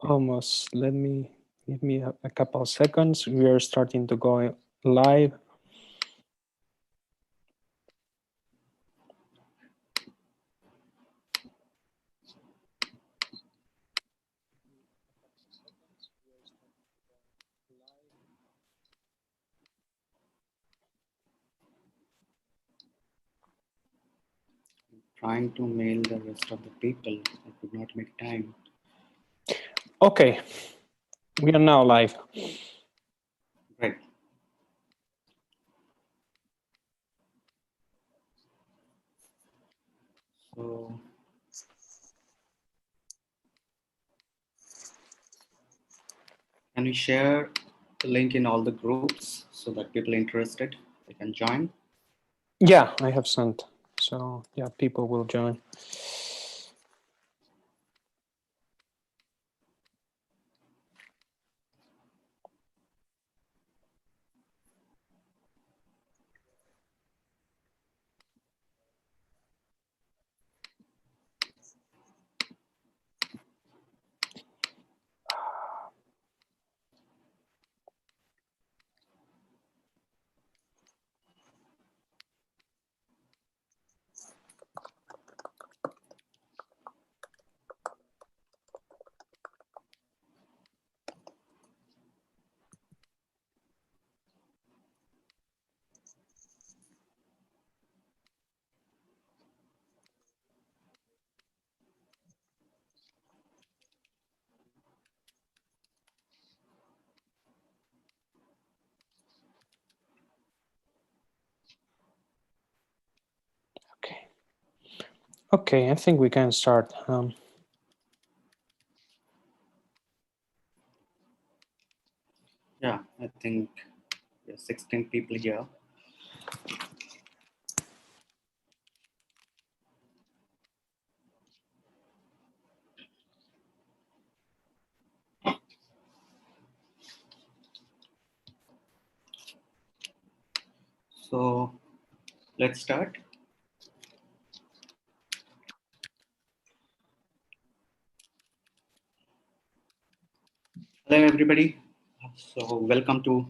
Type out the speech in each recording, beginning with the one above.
Almost. Give me a couple of seconds. We are starting to go live. Trying to mail the rest of the people. I could not make time. Okay, we are now live. Great. So can we share the link in all the groups so that people interested they can join? Yeah, I have sent. So yeah, people will join. Okay. Okay, I think we can start. Yeah, I think there are 16 people here. So let's start. Hello, everybody. So welcome to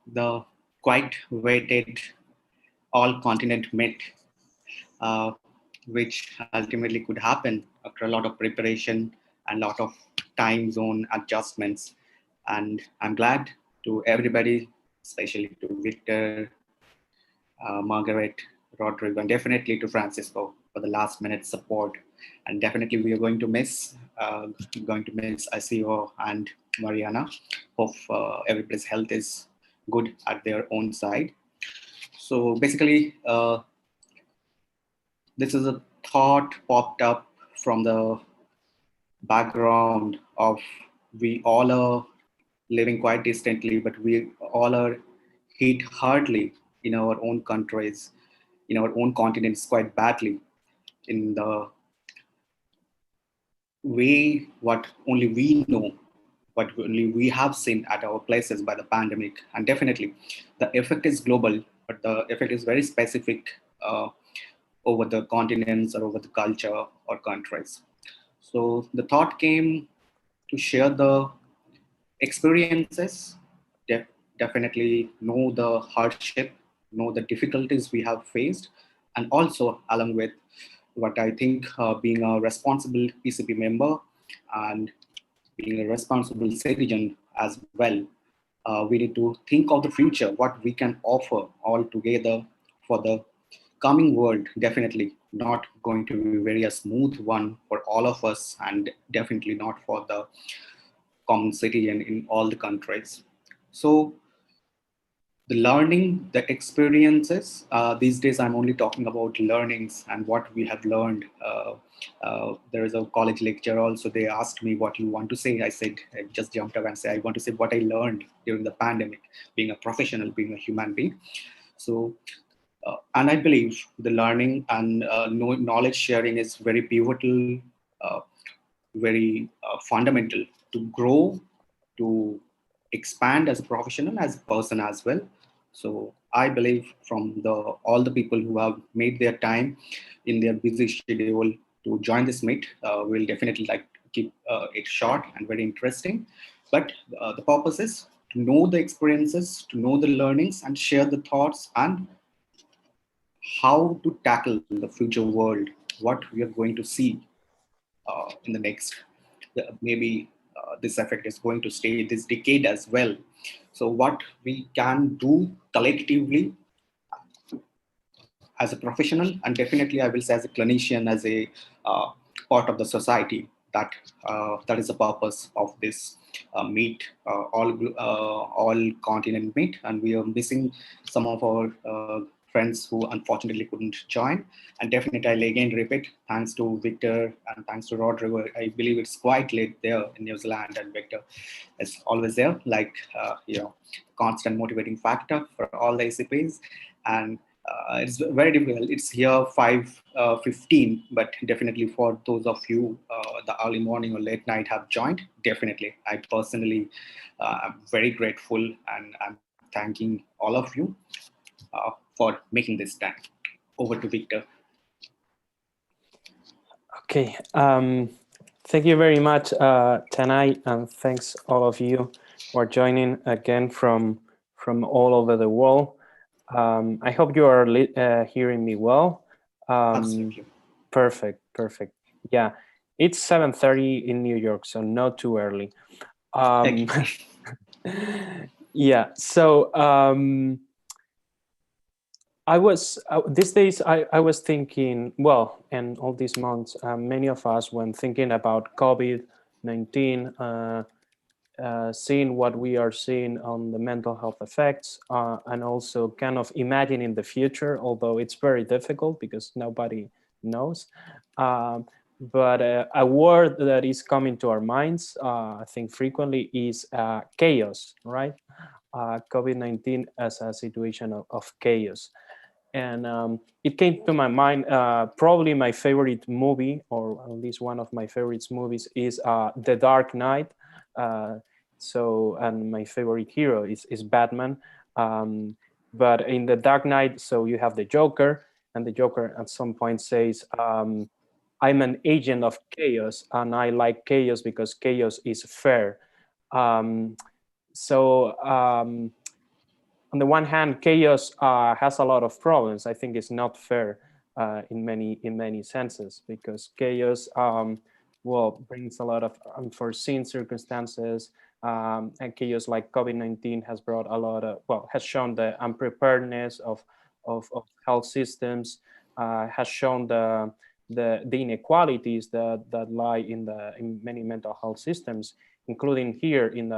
the quite waited all continent meet, uh, which ultimately could happen after a lot of preparation and a lot of time zone adjustments. And I'm glad to everybody, especially to Victor, Margaret, Rodrigo, and definitely to Francisco for the last minute support. And definitely we are going to miss ICO and Mariana. Hope everybody's health is good at their own side. So basically, this is a thought popped up from the background of we all are living quite distantly, but we all are hit hardly in our own countries, in our own continents quite badly in the way what only we know, what only we have seen at our places by the pandemic. And definitely the effect is global, but the effect is very specific over the continents or over the culture or countries. So the thought came to share the experiences, definitely know the hardship, know the difficulties we have faced, and also along with what I think being a responsible PCP member and being a responsible citizen as well, we need to think of the future, what we can offer all together for the coming world. Definitely not going to be very a smooth one for all of us, and definitely not for the common citizen in all the countries. So the learning, the experiences, these days I'm only talking about learnings and what we have learned. There is a college lecture also, they asked me what you want to say. I said, I just jumped up and said, I want to say what I learned during the pandemic, being a professional, being a human being. So, and I believe the learning and knowledge sharing is very pivotal, uh, very fundamental to grow, to expand as a professional, as a person as well. So I believe from the all the people who have made their time in their busy schedule to join this meet, will definitely like keep it short and very interesting. But the purpose is to know the experiences, to know the learnings, and share the thoughts and how to tackle the future world, what we are going to see in the next, maybe this effect is going to stay this decade as well. So what we can do collectively as a professional, and definitely I will say as a clinician, as a part of the society, that is the purpose of this meet, all continent meet, and we are missing some of our friends who unfortunately couldn't join. And definitely I'll again repeat, thanks to Victor and thanks to Rodrigo. I believe it's quite late there in New Zealand, and Victor is always there, like constant motivating factor for all the ACPs. And it's very difficult. It's here 5:15, but definitely for those of you the early morning or late night have joined, definitely I personally am very grateful, and I'm thanking all of you for making this time. Over to Victor. Okay. Thank you very much, Tanay, and thanks all of you for joining again from all over the world. I hope you are hearing me well. Absolutely. Perfect. Yeah, it's 7:30 in New York, so not too early. Yeah, so I was these days I was thinking, well, and all these months, many of us, when thinking about COVID-19, seeing what we are seeing on the mental health effects, and also kind of imagining the future, although it's very difficult because nobody knows. But a word that is coming to our minds, I think frequently, is chaos, right? COVID-19 as a situation of chaos. And it came to my mind, probably my favorite movie, or at least one of my favorite movies, is The Dark Knight. And my favorite hero is Batman. But in The Dark Knight, so you have the Joker, and the Joker at some point says, I'm an agent of chaos, and I like chaos because chaos is fair. On the one hand, chaos has a lot of problems. I think it's not fair in many senses, because chaos brings a lot of unforeseen circumstances, and chaos like COVID-19 has brought a lot of, has shown the unpreparedness of health systems, has shown the inequalities that lie in many mental health systems, including here in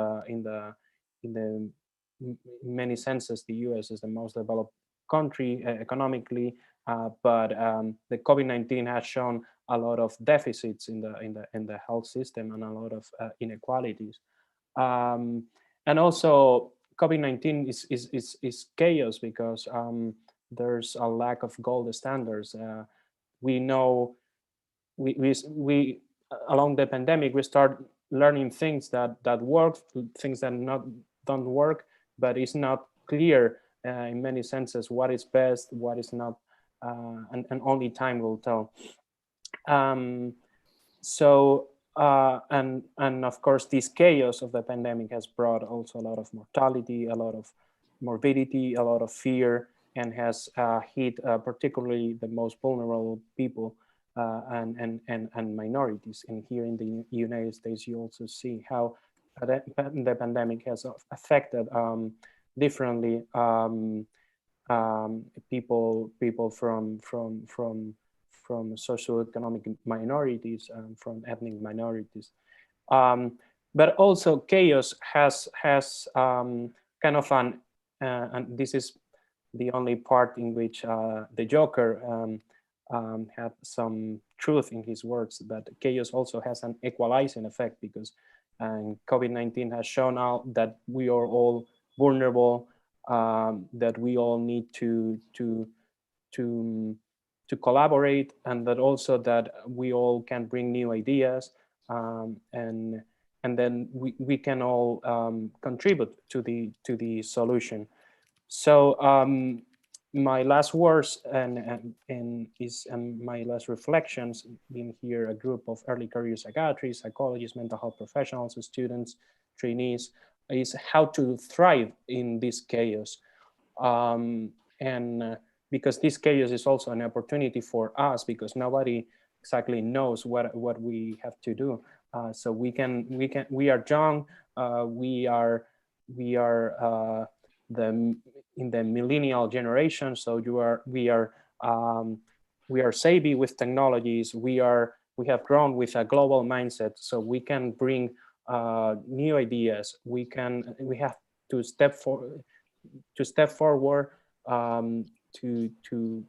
many senses. The US is the most developed country economically, but the COVID-19 has shown a lot of deficits in the health system, and a lot of inequalities. And also, COVID-19 is chaos because there's a lack of gold standards. We know we along the pandemic we start learning things that work, things that don't work, but it's not clear in many senses what is best, what is not, and only time will tell. And of course, this chaos of the pandemic has brought also a lot of mortality, a lot of morbidity, a lot of fear, and has hit particularly the most vulnerable people and minorities. And here in the United States, you also see how the pandemic has affected differently people from socioeconomic minorities and from ethnic minorities. But also chaos has kind of and this is the only part in which the Joker had some truth in his words, that chaos also has an equalizing effect, because COVID-19 has shown out that we are all vulnerable, that we all need to collaborate, and that also that we all can bring new ideas, and then we can all contribute to the solution. So my last words and my last reflections, being here a group of early career psychiatrists, psychologists, mental health professionals, students, trainees, is how to thrive in this chaos. And because this chaos is also an opportunity for us, because nobody exactly knows what we have to do. So we are young, we are in the millennial generation. So we are savvy with technologies. We have grown with a global mindset, so we can bring new ideas. We have to step forward.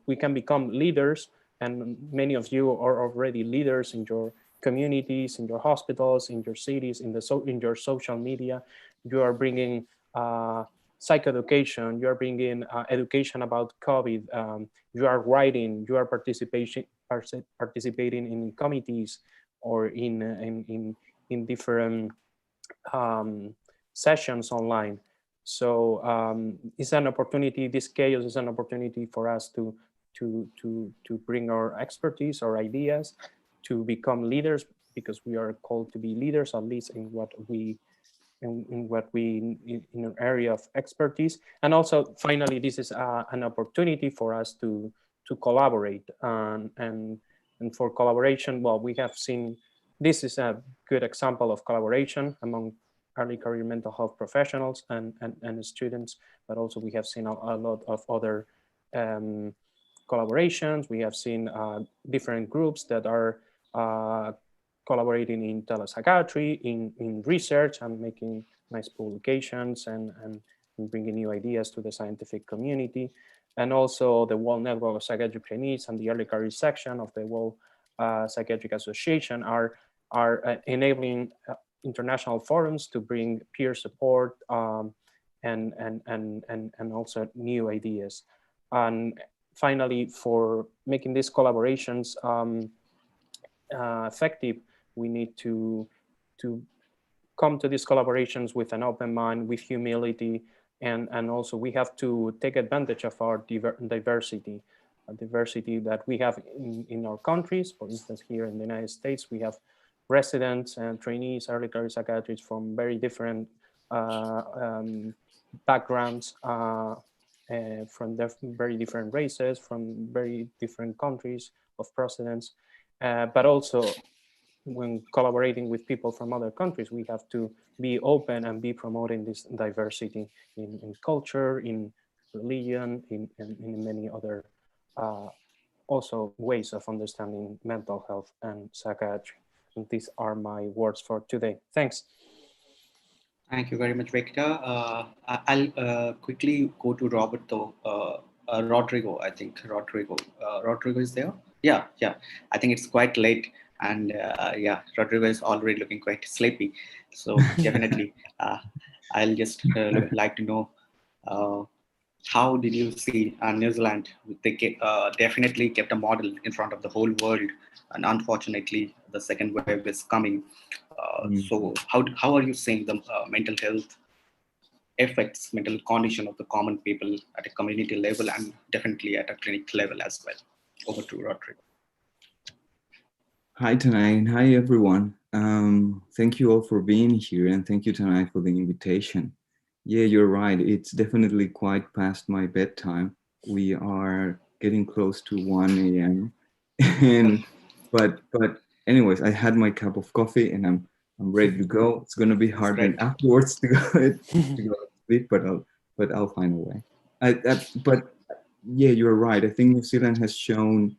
We can become leaders, and many of you are already leaders in your communities, in your hospitals, in your cities, in your social media. You are bringing psychoeducation, you are bringing education about COVID, you are writing, you are participating in committees or in different sessions online. So it's an opportunity. This chaos is an opportunity for us to bring our expertise, our ideas, to become leaders, because we are called to be leaders, at least in what we in an area of expertise. And also, finally, this is an opportunity for us to collaborate, and for collaboration. Well, we have seen this is a good example of collaboration among early career mental health professionals and students, but also we have seen a lot of other collaborations. We have seen different groups that are collaborating in telepsychiatry, in research, and making nice publications and bringing new ideas to the scientific community. And also the World Network of Psychiatric Trainees and the Early Career Section of the World Psychiatric Association are enabling international forums to bring peer support and also new ideas. And finally, for making these collaborations effective, we need to come to these collaborations with an open mind, with humility, and also we have to take advantage of our diversity, a diversity that we have in our countries. For instance, here in the United States, we have residents and trainees, early career psychiatrists from very different backgrounds, from very different races, from very different countries of procedence, but also when collaborating with people from other countries, we have to be open and be promoting this diversity in culture, in religion, in many other also ways of understanding mental health and psychiatry. And these are my words for today. Thanks. Thank you very much, Victor. I'll quickly go to Roberto. Rodrigo, I think. Rodrigo is there? Yeah. I think it's quite late. And yeah, Rodrigo is already looking quite sleepy. So definitely, I'll just like to know how did you see New Zealand? They definitely kept a model in front of the whole world. And unfortunately, the second wave is coming. So how are you seeing the mental health effects, mental condition of the common people at a community level and definitely at a clinic level as well? Over to Rodrigo. Hi, Tanai, and hi, everyone. Thank you all for being here, and thank you, Tanai, for the invitation. Yeah, you're right. It's definitely quite past my bedtime. We are getting close to 1 a.m. and but anyways, I had my cup of coffee and I'm ready to go. It's gonna be hard then afterwards to go to sleep, but I'll find a way. But yeah, you're right. I think New Zealand has shown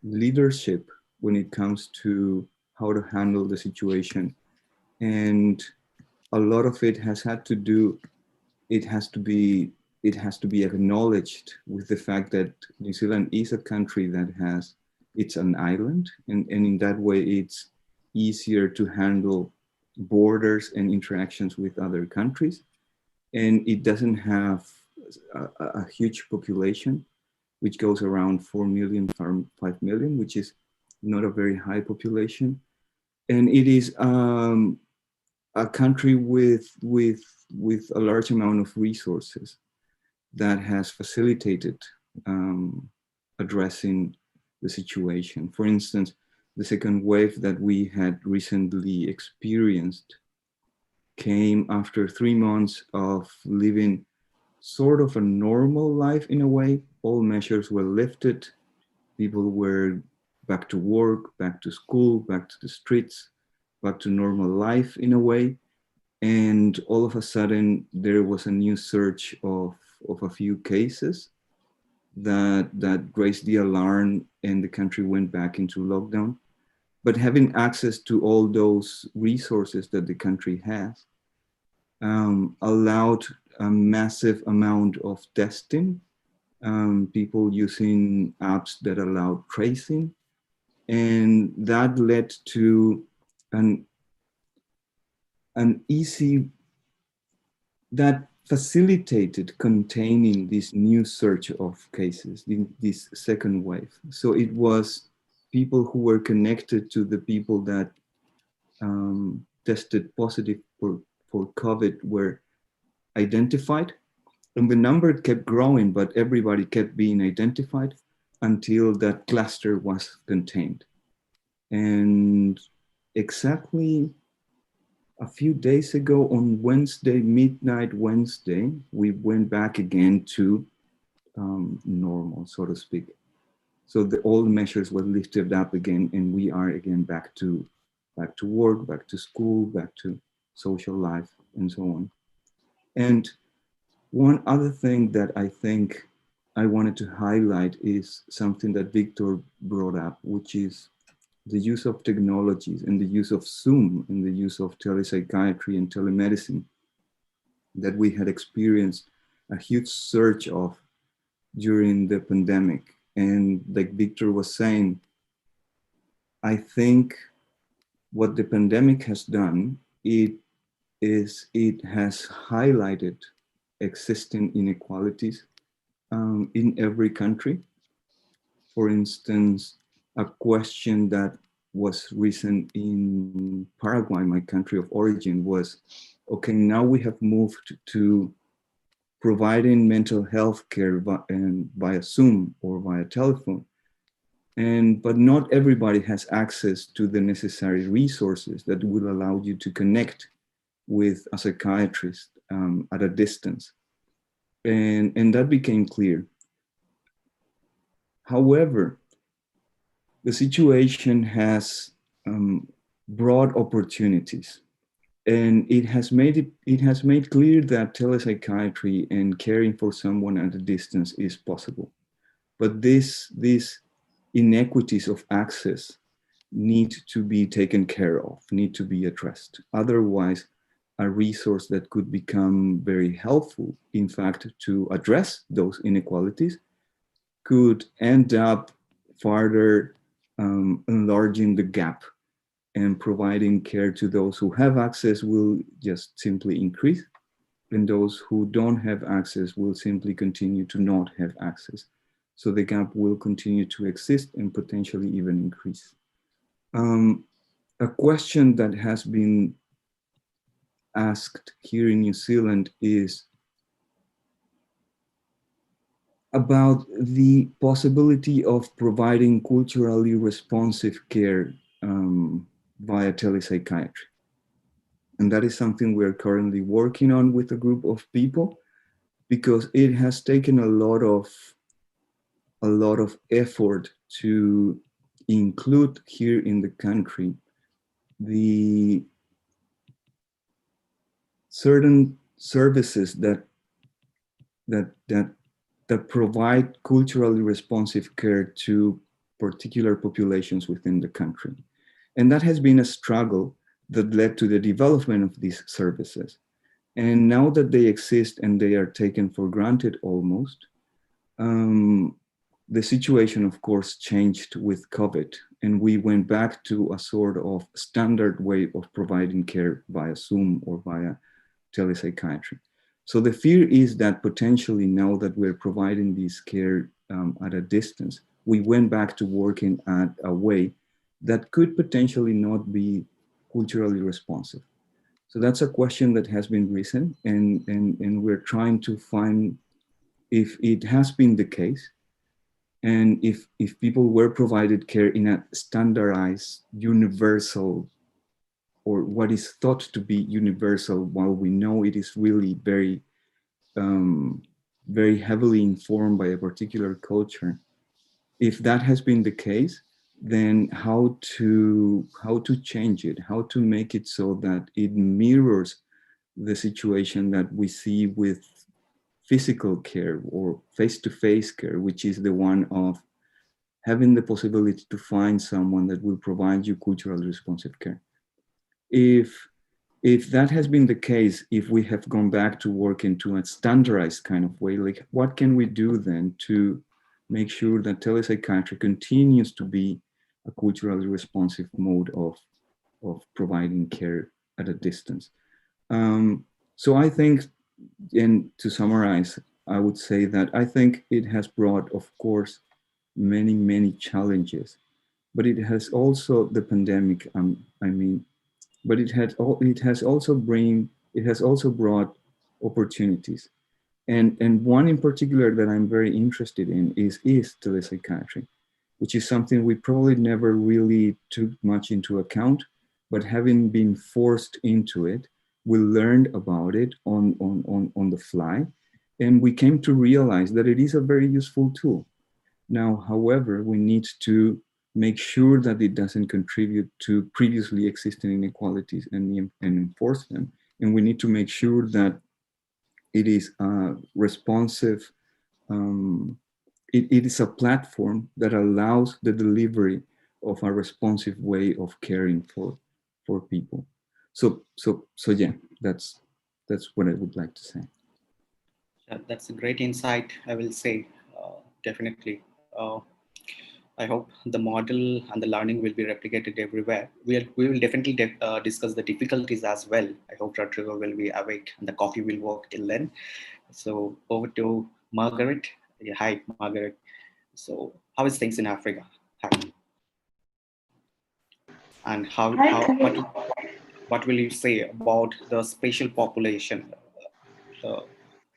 leadership when it comes to how to handle the situation, and a lot of it has had to do. It has to be acknowledged with the fact that New Zealand is a country that it's an island, and in that way it's easier to handle borders and interactions with other countries, and it doesn't have a huge population, which goes around 4 million, 5 million, which is not a very high population. And it is a country with a large amount of resources. that has facilitated addressing the situation. For instance, the second wave that we had recently experienced came after 3 months of living sort of a normal life in a way. All measures were lifted. People were back to work, back to school, back to the streets, back to normal life in a way. And all of a sudden, there was a new surge of a few cases that raised the alarm, and the country went back into lockdown. But having access to all those resources that the country has allowed a massive amount of testing, people using apps that allowed tracing, and that led to an easy, that facilitated containing this new surge of cases, this second wave. So it was people who were connected to the people that tested positive for COVID were identified. And the number kept growing, but everybody kept being identified until that cluster was contained. And exactly a few days ago on Wednesday, midnight Wednesday, we went back again to normal, so to speak. So all the measures were lifted up again, and we are again back to work, back to school, back to social life, and so on. And one other thing that I think I wanted to highlight is something that Victor brought up, which is the use of technologies and the use of Zoom and the use of telepsychiatry and telemedicine that we had experienced a huge surge of during the pandemic. And like Victor was saying, I think what the pandemic has done, it has highlighted existing inequalities in every country. For instance, a question that was recent in Paraguay, my country of origin, was, okay, now we have moved to providing mental health care via Zoom or via telephone. But not everybody has access to the necessary resources that will allow you to connect with a psychiatrist at a distance. And that became clear. However, the situation has broad opportunities, and it has made clear that telepsychiatry and caring for someone at a distance is possible. But these inequities of access need to be taken care of, need to be addressed. Otherwise, a resource that could become very helpful, in fact, to address those inequalities, could end up further enlarging the gap, and providing care to those who have access will just simply increase, and those who don't have access will simply continue to not have access. So the gap will continue to exist and potentially even increase. A question that has been asked here in New Zealand is about the possibility of providing culturally responsive care via telepsychiatry. And that is something we're currently working on with a group of people, because it has taken a lot of effort to include here in the country the certain services that provide culturally responsive care to particular populations within the country. And that has been a struggle that led to the development of these services. And now that they exist and they are taken for granted almost, the situation, of course, changed with COVID, and we went back to a sort of standard way of providing care via Zoom or via telepsychiatry. So the fear is that potentially, now that we're providing this care at a distance, we went back to working at a way that could potentially not be culturally responsive. So that's a question that has been risen, and we're trying to find if it has been the case, and if people were provided care in a standardized, universal, or what is thought to be universal, while we know it is really very, very heavily informed by a particular culture. If that has been the case, then how to change it, how to make it so that it mirrors the situation that we see with physical care or face-to-face care, which is the one of having the possibility to find someone that will provide you culturally responsive care. If that has been the case, if we have gone back to work into a standardized kind of way, like what can we do then to make sure that telepsychiatry continues to be a culturally responsive mode of providing care at a distance? So I think, and to summarize, I would say that I think it has brought, of course, many, many challenges, but it has also, the pandemic, I mean, but it has also brought opportunities. And one in particular that I'm very interested in is telepsychiatry, which is something we probably never really took much into account, but having been forced into it, we learned about it on the fly, and we came to realize that it is a very useful tool. Now, however, we need to make sure that it doesn't contribute to previously existing inequalities and enforce them. And we need to make sure that it is responsive. It is a platform that allows the delivery of a responsive way of caring for people. So yeah, that's what I would like to say. That's a great insight, I will say, definitely. I hope the model and the learning will be replicated everywhere. We will definitely discuss the difficulties as well. I hope Rodrigo will be awake and the coffee will work till then. So over to Margaret. Yeah, hi, Margaret. So how is things in Africa? Hi. And what will you say about the special population, the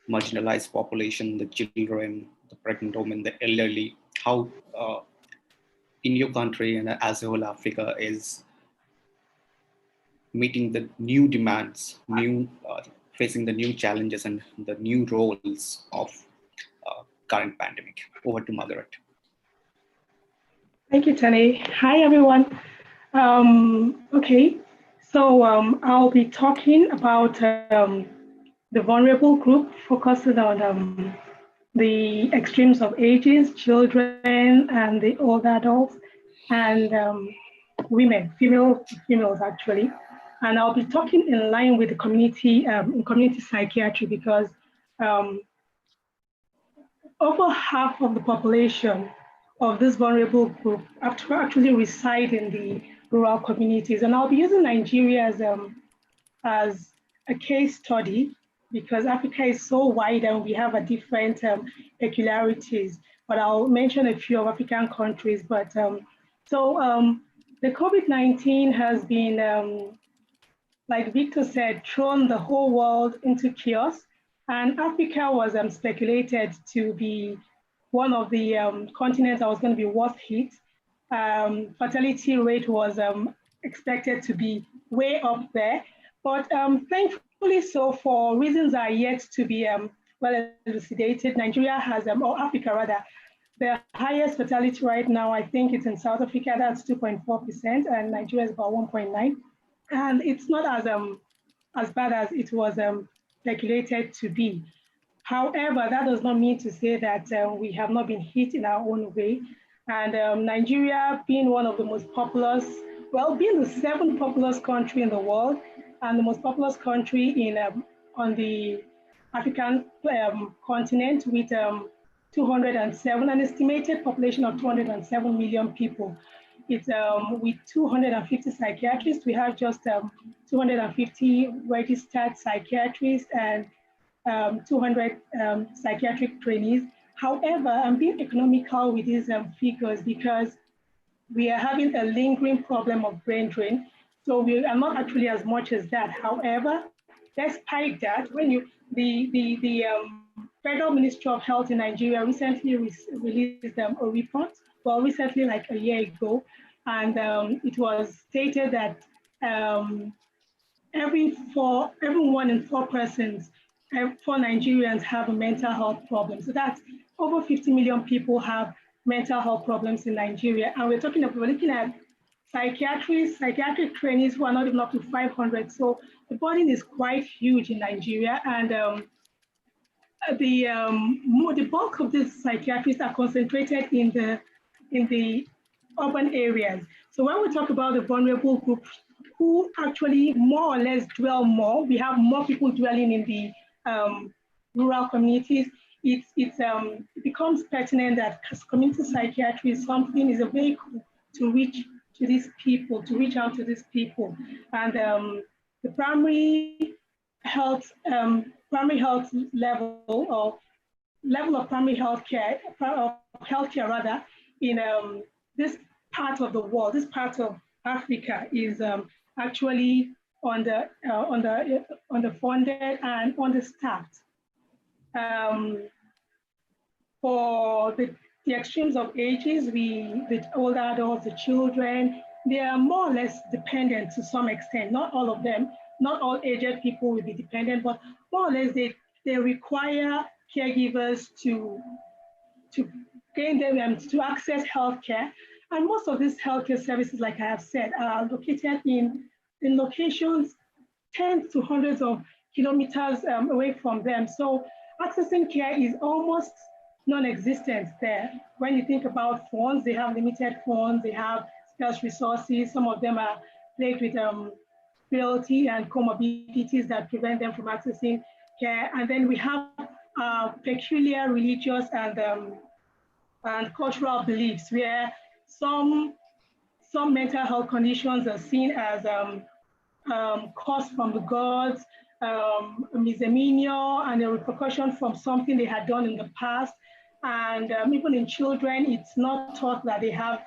marginalized population, the children, the pregnant women, the elderly? How in your country and as a whole Africa is meeting the new demands, facing the new challenges and the new roles of current pandemic? Over to Margaret. Thank you, Tani. Hi, everyone. Okay, so I'll be talking about the vulnerable group, focusing on the extremes of ages, children, and the older adults, and women, females actually. And I'll be talking in line with the community, in community psychiatry, because over half of the population of this vulnerable group actually reside in the rural communities. And I'll be using Nigeria as a case study because Africa is so wide and we have a different peculiarities. But I'll mention a few of African countries. But the COVID-19 has been, like Victor said, thrown the whole world into chaos. And Africa was speculated to be one of the continents that was going to be worst hit. Fatality rate was expected to be way up there. But thankfully, so for reasons that are yet to be well elucidated, Nigeria has, or Africa rather, the highest fatality right now. I think it's in South Africa, that's 2.4%, and Nigeria is about 1.9%. And it's not as bad as it was speculated to be. However, that does not mean to say that we have not been hit in our own way. And Nigeria being one of the most populous, well, being the 7th populous country in the world and the most populous country in on the African continent with 207, an estimated population of 207 million people. It's with 250 psychiatrists. We have just 250 registered psychiatrists and 200 psychiatric trainees. However, I'm being economical with these figures because we are having a lingering problem of brain drain. So we are not actually as much as that. However, despite that, when you the Federal Ministry of Health in Nigeria recently released a report, well, recently, like a year ago, and it was stated that every 1 in 4 persons, 4 Nigerians have a mental health problem. So that's over 50 million people have mental health problems in Nigeria. And we're looking at psychiatric trainees who are not even up to 500. So the burden is quite huge in Nigeria. And the bulk of these psychiatrists are concentrated in the urban areas. So when we talk about the vulnerable groups who actually more or less dwell more, we have more people dwelling in the rural communities. It becomes pertinent that community psychiatry is a vehicle to reach to these people, to reach out to these people. And the primary health level or level of primary healthcare rather in this part of the world, this part of Africa is actually underfunded and understaffed. For the extremes of ages, the older adults, the children, they are more or less dependent to some extent. Not all of them, not all aged people will be dependent, but more or less they require caregivers to gain them to access healthcare. And most of these healthcare services, like I have said, are located in locations tens to hundreds of kilometers away from them. So accessing care is almost non-existent there. When you think about funds, they have limited funds, they have scarce resources. Some of them are plagued with frailty and comorbidities that prevent them from accessing care. And then we have peculiar religious and cultural beliefs where some mental health conditions are seen as caused from the gods, misdemeanor, and a repercussion from something they had done in the past. And even in children, it's not thought that they have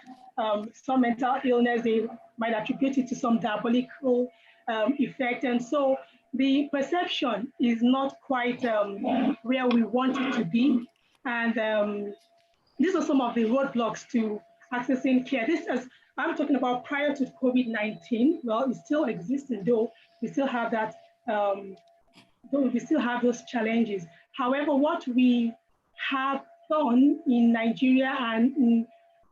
some mental illness. They might attribute it to some diabolical effect. And so the perception is not quite where we want it to be. And these are some of the roadblocks to accessing care. This is, I'm talking about prior to COVID-19. Well, it still exists, though we still have that, we still have those challenges. However, what we have done in Nigeria and in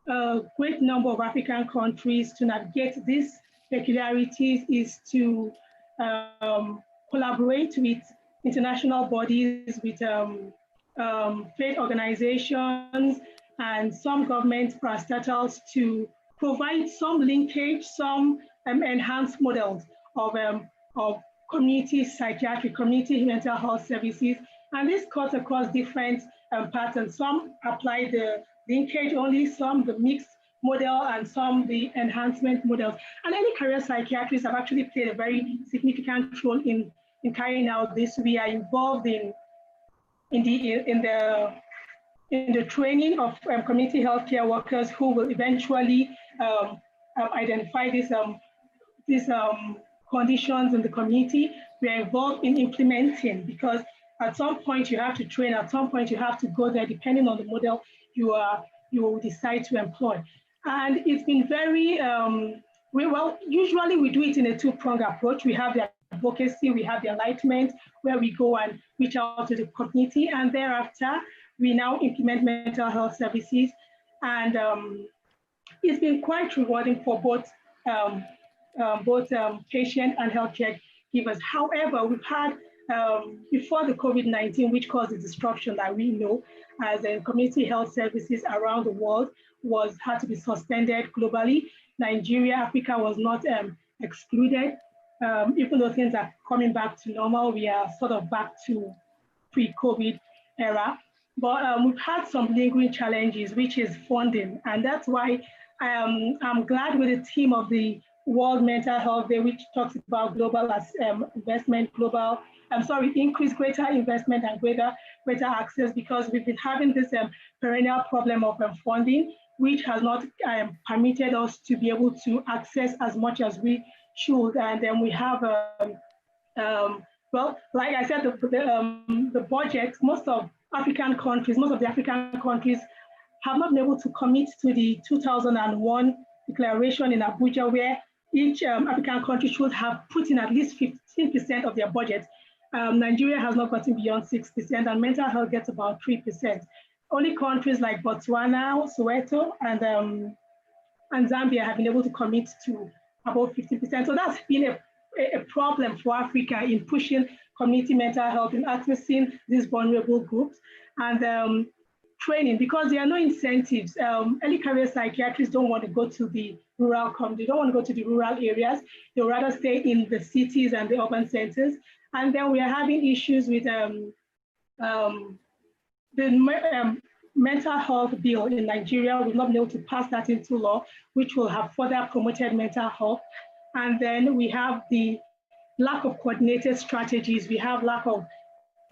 a great number of African countries to navigate these peculiarities is to collaborate with international bodies, with faith organizations, and some government parastatals to provide some linkage, some enhanced models of community psychiatric, community mental health services. And this cuts across different patterns. Some apply the linkage only, some the mixed model, and some the enhancement models. And any career psychiatrists have actually played a very significant role in carrying out this. We are involved in the training of community healthcare workers who will eventually identify these conditions in the community. We are involved in implementing, because at some point you have to train, at some point you have to go there, depending on the model you will decide to employ. And it's been very, usually we do it in a two-pronged approach. We have the advocacy, we have the enlightenment, where we go and reach out to the community, and thereafter we now implement mental health services. And it's been quite rewarding for both patient and healthcare givers. However, we've had, before the COVID-19, which caused the disruption that we know, as community health services around the world had to be suspended globally. Nigeria, Africa was not excluded. Even though things are coming back to normal, we are sort of back to pre-COVID era. But we've had some lingering challenges, which is funding. And that's why I'm glad with the team of the World Mental Health Day, which talks about global investment, increase greater investment and greater access, because we've been having this perennial problem of funding, which has not permitted us to be able to access as much as we should. And then we have, well, like I said, the budget, most of African countries, most of the African countries have not been able to commit to the 2001 declaration in Abuja, where each African country should have put in at least 15% of their budget. Nigeria has not gotten beyond 6%, and mental health gets about 3%. Only countries like Botswana, Soweto, and Zambia have been able to commit to about 50%. So that's been a problem for Africa in pushing community mental health, in addressing these vulnerable groups, and training, because there are no incentives. Early career psychiatrists don't want to go to the rural community, they don't want to go to the rural areas. They would rather stay in the cities and the urban centers. And then we are having issues with the mental health bill in Nigeria. We've not been able to pass that into law, which will have further promoted mental health. And then we have the lack of coordinated strategies. We have lack of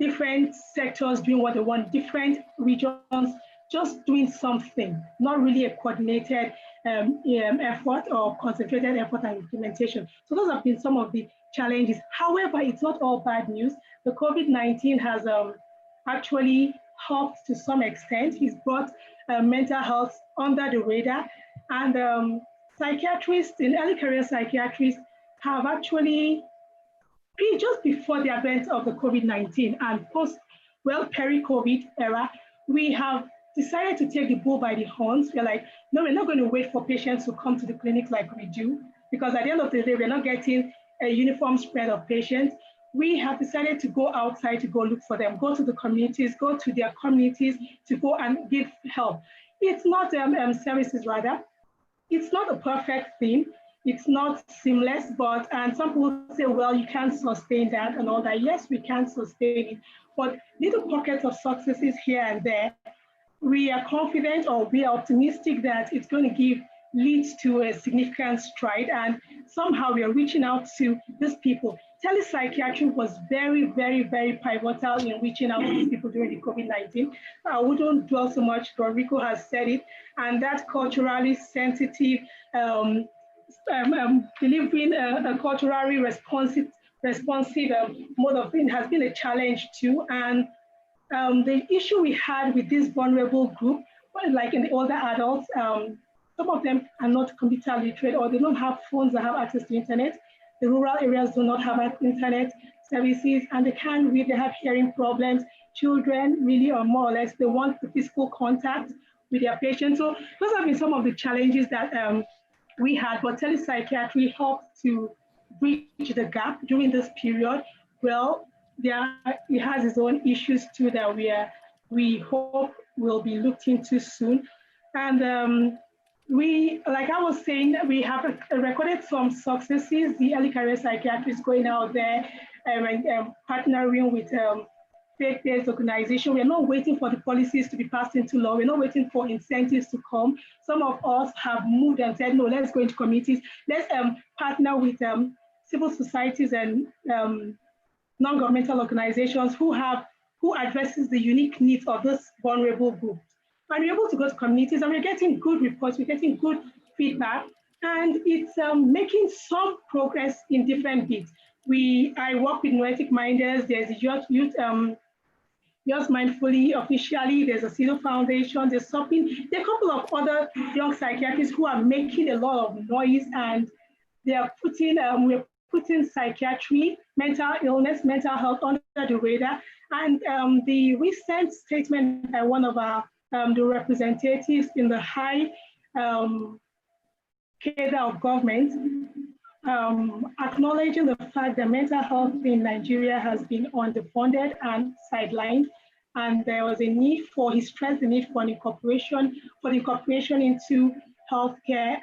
different sectors doing what they want, different regions just doing something, not really a coordinated effort or concentrated effort and implementation. So those have been some of the challenges. However, it's not all bad news. The COVID-19 has actually helped to some extent. He's brought mental health under the radar, and psychiatrists in early career psychiatrists have actually, just before the advent of the COVID-19 and peri-COVID era, we have decided to take the bull by the horns. We're like, no, we're not going to wait for patients to come to the clinic like we do, because at the end of the day, we're not getting a uniform spread of patients. We have decided to go outside to go look for them, go to the communities, go to their communities to go and give help. It's not services, rather. It's not a perfect thing. It's not seamless, and some people say, well, you can't sustain that and all that. Yes, we can sustain it, but little pockets of successes here and there. We are confident, or we are optimistic that it's going to lead to a significant stride, and somehow we are reaching out to these people. Telepsychiatry was very, very, very pivotal in reaching out to these people during the COVID-19. I wouldn't dwell so much, Rico has said it, and that culturally sensitive, delivering a culturally responsive mode of thing has been a challenge too. And the issue we had with this vulnerable group, like in the older adults, some of them are not computer literate, or they don't have phones that have access to internet. The rural areas do not have internet services, and they can't read, they have hearing problems. Children really, or more or less, they want the physical contact with their patients. So those have been some of the challenges that we had, but telepsychiatry helped to bridge the gap during this period. Well, it has its own issues too that we hope will be looked into soon. And like I was saying, we have recorded some successes. The early career psychiatrists going out there and partnering with faith-based organizations. We're not waiting for the policies to be passed into law. We're not waiting for incentives to come. Some of us have moved and said, no, let's go into communities. Let's partner with civil societies and non-governmental organizations who addresses the unique needs of this vulnerable group. And we're able to go to communities, and we're getting good reports, we're getting good feedback, and it's making some progress in different bits. I work with Noetic Minders, there's Youth Mindfully officially, there's a CEDO Foundation, there's something, there are a couple of other young psychiatrists who are making a lot of noise, and they are we're putting psychiatry, mental illness, mental health under the radar. And the recent statement by one of the representatives in the high cadre of government, acknowledging the fact that mental health in Nigeria has been underfunded and sidelined, and there was a need for, he stressed the need for incorporation into healthcare,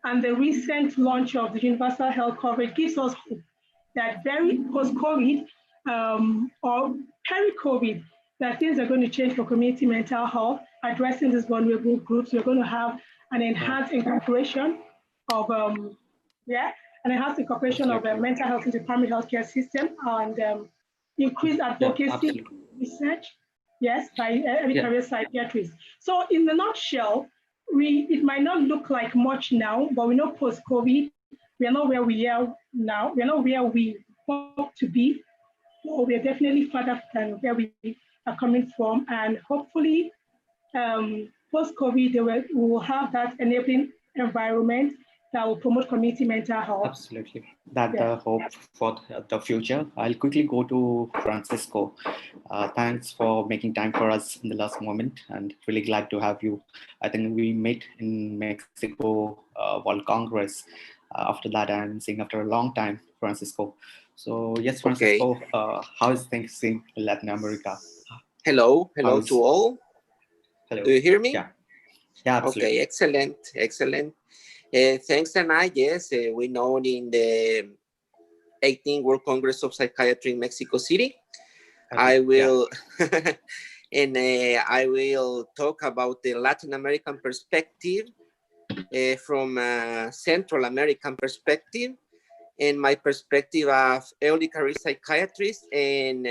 and the recent launch of the universal health coverage gives us hope that very post-COVID or peri-COVID, that things are going to change for community mental health, addressing these vulnerable groups. We're going to have an enhanced incorporation of mental health into the primary healthcare system, and increased advocacy research, yes, by early career psychiatrists. So in the nutshell, it might not look like much now, but we know post-COVID, we are not where we are now. We are not where we hope to be. So we are definitely further than where we are coming from, and hopefully post-COVID, we will have that enabling environment that will promote community mental health. Absolutely. That's the hope for the future. I'll quickly go to Francisco. Thanks for making time for us in the last moment, and really glad to have you. I think we met in Mexico World Congress. After that, I'm seeing after a long time, Francisco. So yes, Francisco, Okay. how is things in Latin America? Hello to all. Hello. Do you hear me? Yeah, absolutely. Okay, excellent. Thanks, Anna. Yes, we know in the 18th World Congress of Psychiatry in Mexico City. I will, and I will talk about the Latin American perspective from a Central American perspective, and my perspective of early career psychiatrist and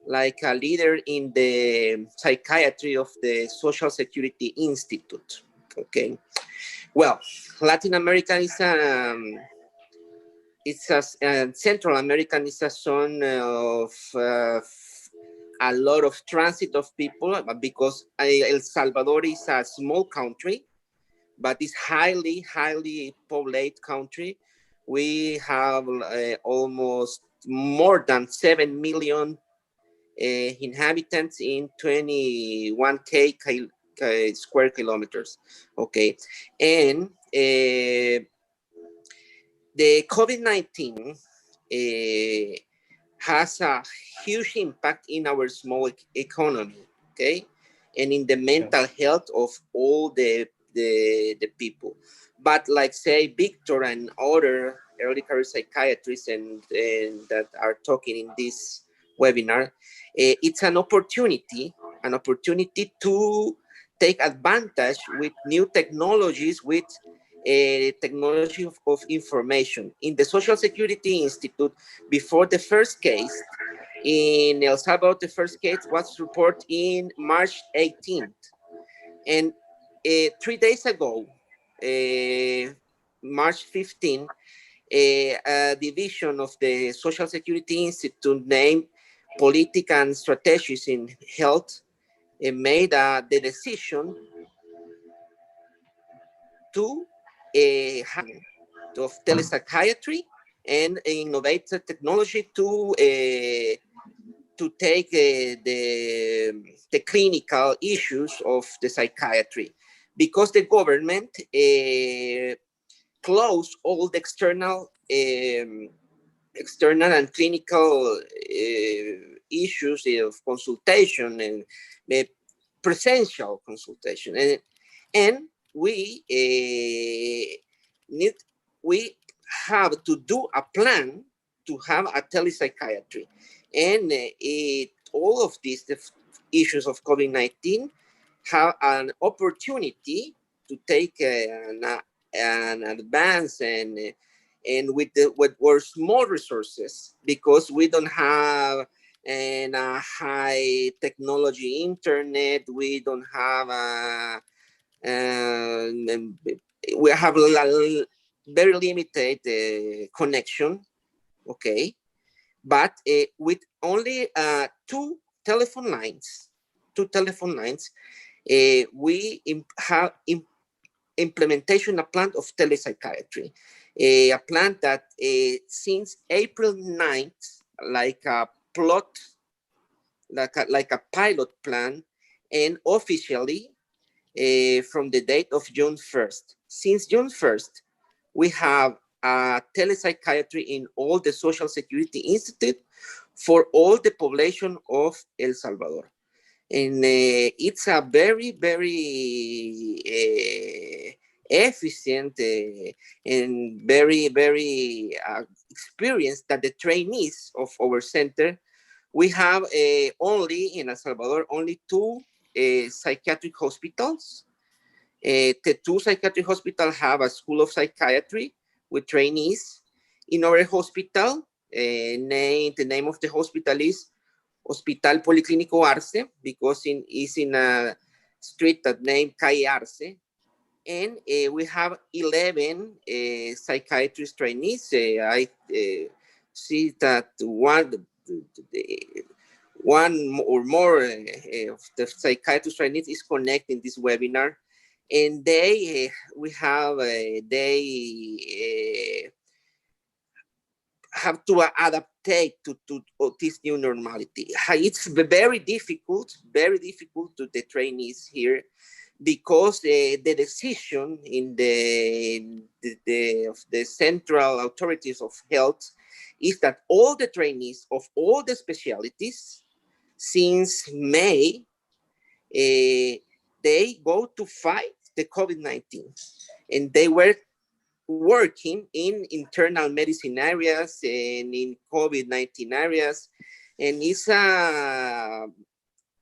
like a leader in the psychiatry of the Social Security Institute. Okay. Well, Latin America is Central America is a zone of a lot of transit of people because El Salvador is a small country, but it's highly populated country. We have almost more than 7 million inhabitants in 21K square kilometers. Okay, and the COVID-19 has a huge impact in our small economy, okay, and in the mental health of all the people. But like say Victor and other early career psychiatrists and that are talking in this webinar, it's an opportunity to take advantage with new technologies, with technology of information. In the Social Security Institute, before the first case in El Salvador, the first case was reported in March 18th. And 3 days ago, March 15th, a division of the Social Security Institute named Politics and Strategies in Health made the decision to of telepsychiatry and innovative technology to take the clinical issues of the psychiatry, because the government closed all the external and clinical issues of consultation and presential consultation, and we have to do a plan to have a telepsychiatry, and all of these issues of COVID-19 have an opportunity to take an advance and with small resources, because we don't have a high technology internet, we don't have we have a very limited connection, okay, but with only two telephone lines, we have implementation a plan of telepsychiatry, a plan that since April 9th, like a pilot plan, and officially from the date of June 1st. Since June 1st, we have telepsychiatry in all the Social Security Institute for all the population of El Salvador. And it's a very, very efficient and very, very experienced that the trainees of our center, we have only in El Salvador, only two psychiatric hospitals. The two psychiatric hospitals have a school of psychiatry with trainees. In our hospital, the name of the hospital is Hospital Policlínico Arce, because it's in a street that named Calle Arce. And we have 11 psychiatrist trainees. I see that one or more of the psychiatrist trainees is connecting this webinar, and they have to adapt to this new normality. It's very difficult to the trainees here, because the decision in the central authorities of health is that all the trainees of all the specialties since May, they go to fight the COVID-19, and they were working in internal medicine areas and in COVID-19 areas, and it's a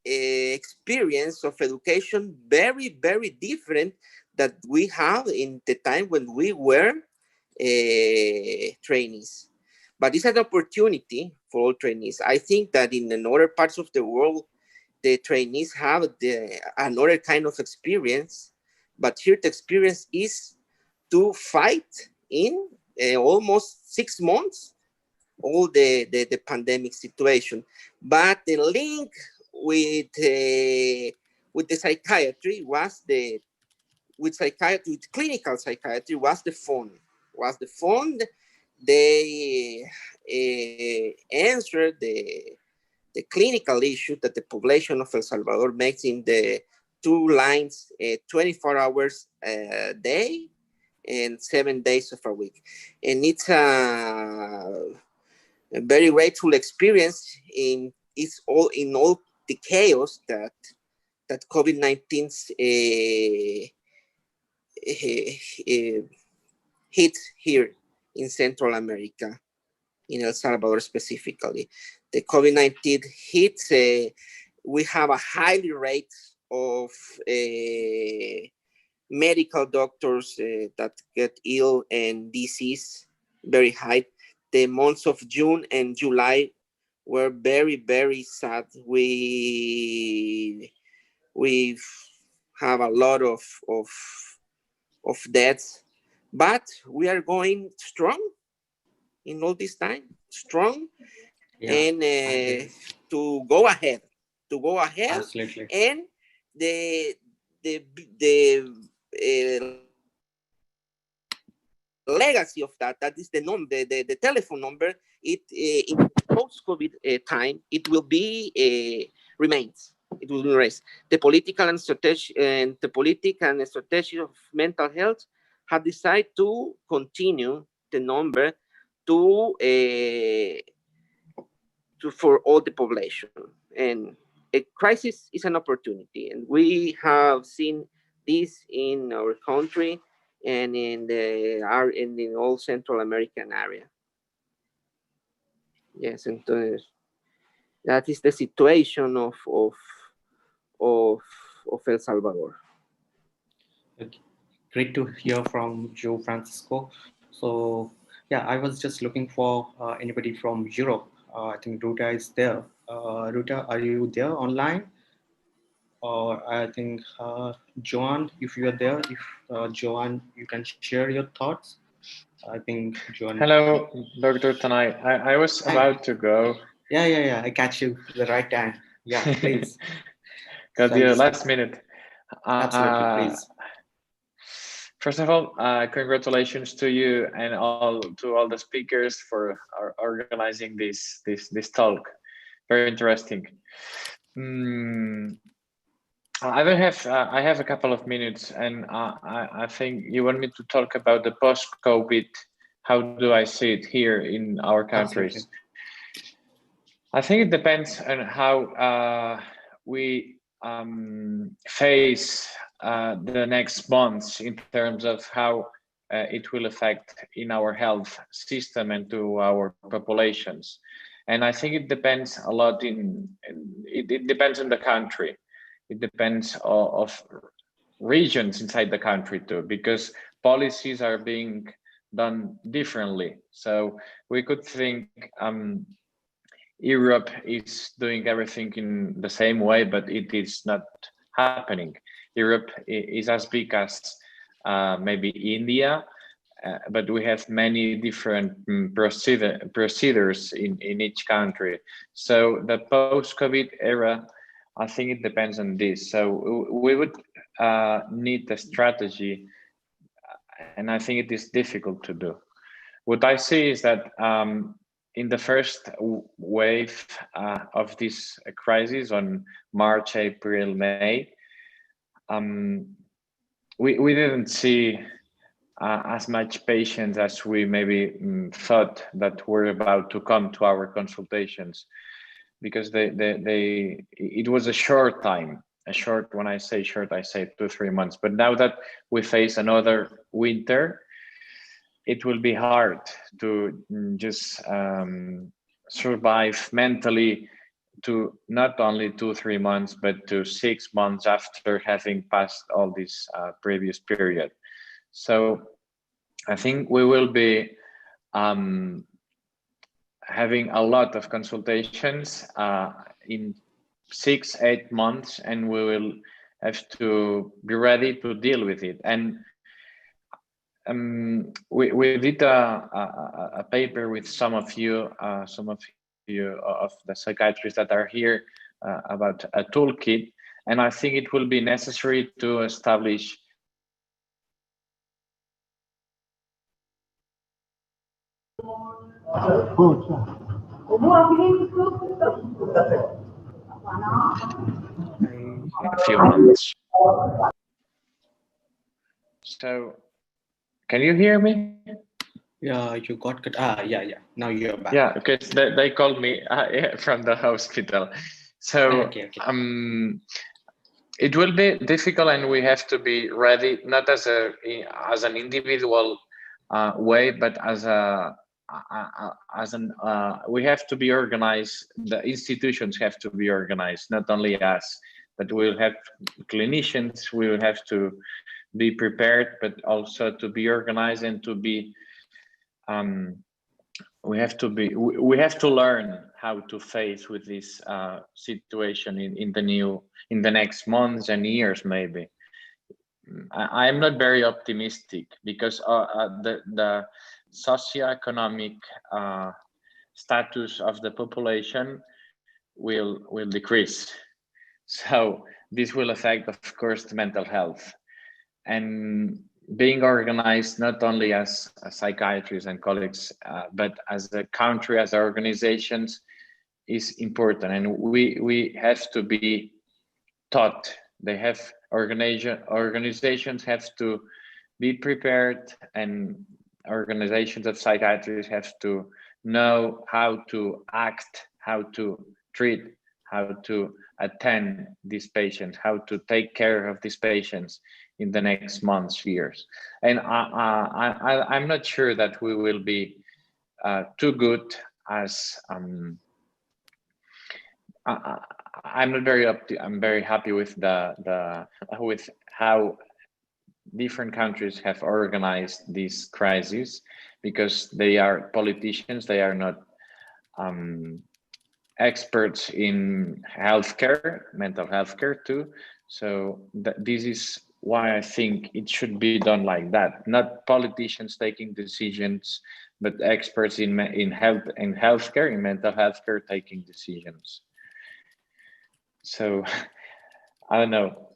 experience of education very, very different that we have in the time when we were trainees. But it's an opportunity for all trainees. I think that in other parts of the world, the trainees have another kind of experience, but here the experience is to fight in almost 6 months all the pandemic situation. But the link with the psychiatry was with clinical psychiatry was the phone. They answered the clinical issue that the population of El Salvador makes in the 2 lines, 24 hours a day and 7 days of a week. And it's a very grateful experience in all the chaos that COVID-19 hit here in Central America, in El Salvador specifically. The COVID-19 hits, we have a high rate of medical doctors that get ill and disease, very high. The months of June and July were very, very sad. We have a lot of deaths, but we are going strong in all this time, strong, and to go ahead. Absolutely. And the legacy of that is the number, the telephone number. It in post-COVID time, it will be remains. It will remain. The political and strategy of mental health have decided to continue the number for all the population. And a crisis is an opportunity, and we have seen this in our country and in the all Central American area. Yes, entonces that is the situation of El Salvador. Great to hear from you, Francisco. So yeah, I was just looking for anybody from Europe. I think Ruta is there. Ruta, are you there online? Or I think Joan, if you are there, Joan, you can share your thoughts. I think Joan. Hello, Dr. Tanay. I was about to go. Yeah. I catch you at the right time. Yeah, please. Got the last minute. Absolutely, please. First of all, congratulations to you and to all the speakers for organizing this talk. Very interesting. I have a couple of minutes, and I think you want me to talk about the post-COVID. How do I see it here in our countries? Absolutely. I think it depends on how we face the next months in terms of how it will affect in our health system and to our populations. And I think it depends a lot it depends on the country. It depends of regions inside the country too, because policies are being done differently. So we could think Europe is doing everything in the same way, but it is not happening. Europe is as big as maybe India, but we have many different procedures in each country. So the post-COVID era, I think it depends on this. So we would need a strategy, and I think it is difficult to do. What I see is that in the first wave of this crisis on March, April, May, we didn't see as much patients as we maybe thought that were about to come to our consultations, because it was a short time. When I say short, I say 2-3 months. But now that we face another winter, it will be hard to just survive mentally to not only 2-3 months, but to 6 months after having passed all this previous period. So I think we will be having a lot of consultations in 6-8 months, and we will have to be ready to deal with it. And we did a paper with some of you of the psychiatrists that are here about a toolkit, and I think it will be necessary to establish a few months. So, can you hear me? Yeah, you got cut. Yeah. Now you're back. Yeah, okay. So they called me from the hospital. So okay. It will be difficult, and we have to be ready, not as an individual way, but we have to be organized. The institutions have to be organized, not only us, but we'll have clinicians. We will have to be prepared, but also to be organized and to be. We have to learn how to face with this situation in the next months and years. Maybe I'm not very optimistic, because the socioeconomic status of the population will decrease. So this will affect, of course, the mental health. And being organized not only as psychiatrists and colleagues, but as a country, as organizations, is important. And we have to be taught. Organizations have to be prepared, and organizations of psychiatrists have to know how to act, how to treat, how to attend these patients, how to take care of these patients in the next months, years. And I'm not sure that we will be too good as I'm very happy with with how different countries have organized this crisis, because they are politicians, they are not experts in healthcare, mental health care too. So this is why I think it should be done like that. Not politicians taking decisions, but experts in healthcare, in mental health care, taking decisions. So I don't know.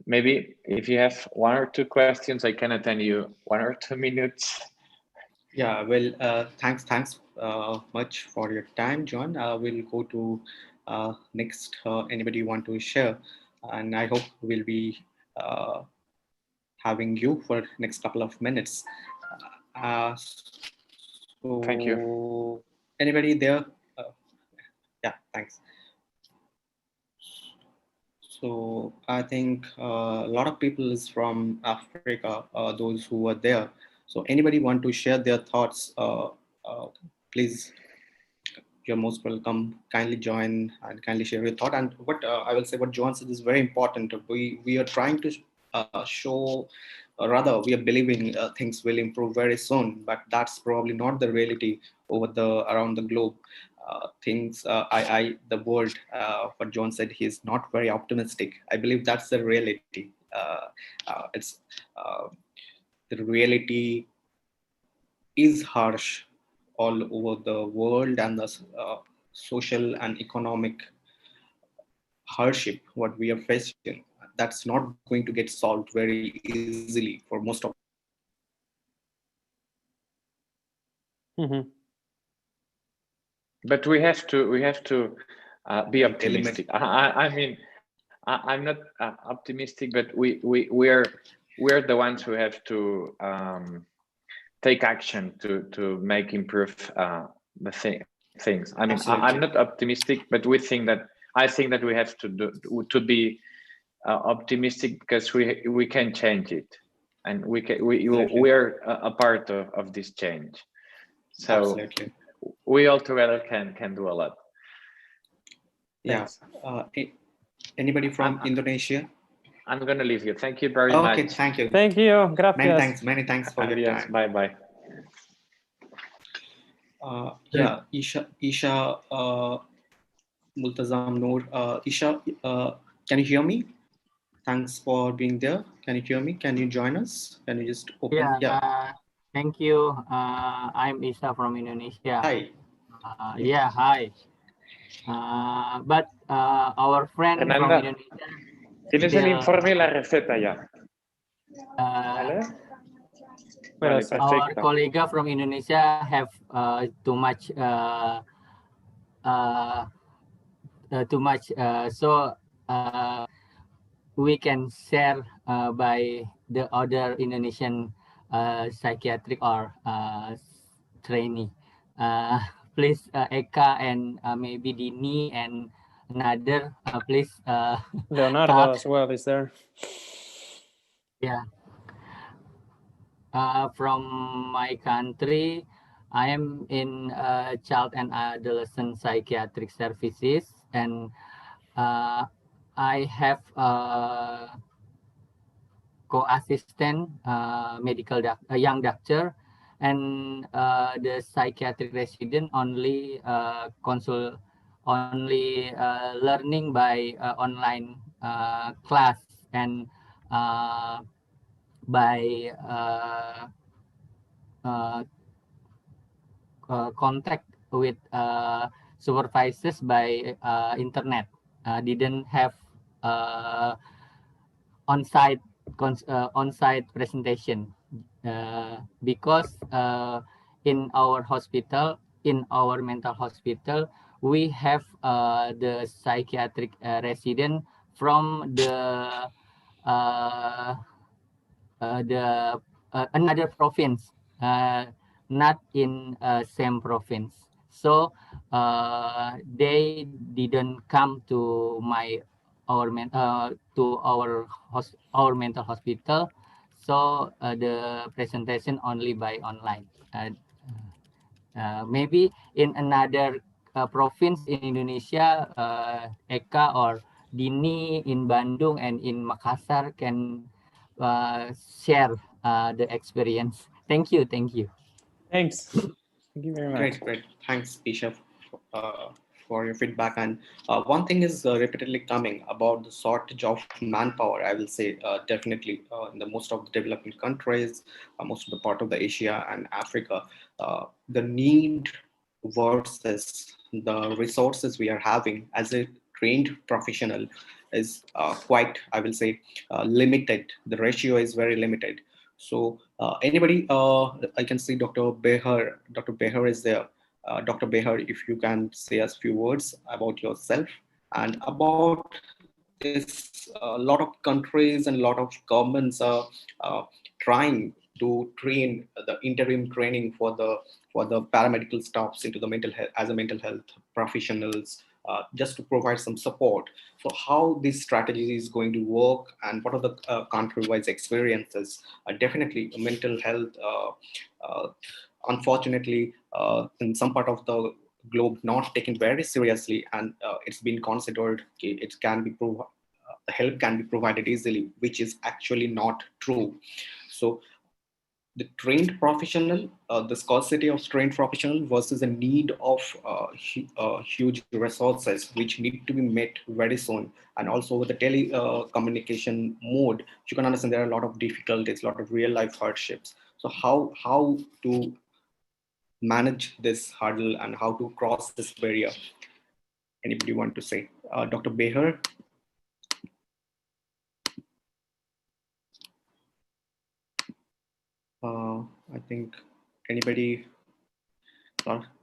Maybe if you have 1 or 2 questions, I can attend you 1 or 2 minutes. Yeah, well, thanks much for your time, John. We'll go to next. Anybody want to share? And I hope we'll be having you for next couple of minutes. So thank you. Anybody there? Yeah, thanks. So I think a lot of people is from Africa, those who were there. So anybody want to share their thoughts, please, you're most welcome. Kindly join and kindly share your thought. And what I will say, what John said is very important. We are trying to show, or rather we are believing things will improve very soon, but that's probably not the reality around the globe. The world, what John said, he's not very optimistic. I believe that's the reality. the reality is harsh all over the world, and the social and economic hardship what we are facing, that's not going to get solved very easily for most of. Mm-hmm. But we have to be optimistic. I mean, I'm not optimistic, but we're the ones who have to take action to make improve the things. I mean, I'm not optimistic, but I think that we have to be optimistic, because we can change it, and we're a part of this change. So Absolutely. we all together can do a lot. Yeah. Anybody from Indonesia? I'm gonna leave you. Thank you very much. Okay, thank you. Thank you. Gracias. Many thanks for your time. Bye bye. Yeah, Isha Multazam Noor. Isha, can you hear me? Thanks for being there. Can you hear me? Can you join us? Can you just open? Yeah. Thank you. I'm Isha from Indonesia. Hi. Yeah, hi. But our friend from Indonesia. ¿Tienes el informe y la receta ya? ¿Vale? Vale, our colleague from Indonesia have too much so we can share by the other Indonesian psychiatric or trainee. Please, Eka and maybe Dini and another, please. Leonardo as well is there. Yeah. From my country, I am in child and adolescent psychiatric services, and I have co-assistant young doctor, and the psychiatric resident only learning by online class, and by contact with supervisors by internet. Didn't have on-site presentation because in our hospital, in our mental hospital, we have the psychiatric resident from the another province, not in same province. So they didn't come to our mental hospital. So the presentation only by online. Maybe in another province in Indonesia, Eka or Dini in Bandung and in Makassar can share the experience. Thank you. Thanks. Thank you very much. Great. Thanks, Isha, for your feedback. And one thing is repeatedly coming about the shortage of manpower. I will say definitely in the most of the developing countries, most of the part of the Asia and Africa, the need versus the resources we are having as a trained professional is quite, I will say, limited. The ratio is very limited. So anybody, I can see Dr. Behar. Dr. Behar is there. Dr. Behar, if you can say us a few words about yourself and about this. A lot of countries and a lot of governments are trying to train the interim training for the paramedical staffs into the mental health as a mental health professionals, just to provide some support. So how this strategy is going to work and what are the country-wise experiences? Definitely mental health, unfortunately, in some part of the globe not taken very seriously, and it's been considered it can be help can be provided easily, which is actually not true. So the trained professional, the scarcity of trained professional versus the need of huge resources which need to be met very soon. And also with the telecommunication mode, you can understand there are a lot of difficulties, a lot of real life hardships. So how to manage this hurdle and how to cross this barrier? Anybody want to say? Dr. Beher? I think anybody,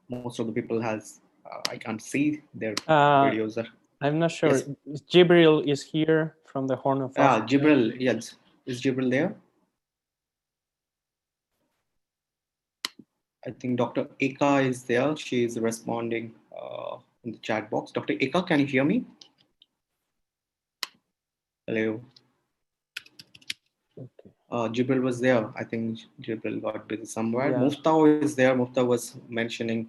most of the people has, I can't see their videos. I'm not sure. Yes. Jibril is here from the Horn of Africa. Jibril, yes. Is Jibril there? I think Dr. Eka is there. She is responding in the chat box. Dr. Eka, can you hear me? Hello. Okay. Jibril was there. I think Jibril got busy somewhere. Yeah. Mufta is there. Mufta was mentioning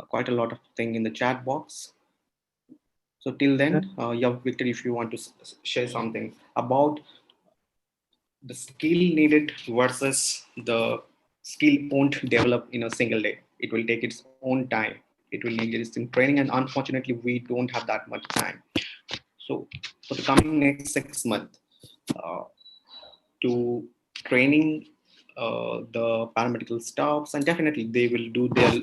quite a lot of things in the chat box. So till then, Victor, if you want to share something about the skill needed versus the skill won't develop in a single day. It will take its own time. It will need its training, and unfortunately, we don't have that much time. So for the coming next 6 months, to training the paramedical staffs, and definitely they will do their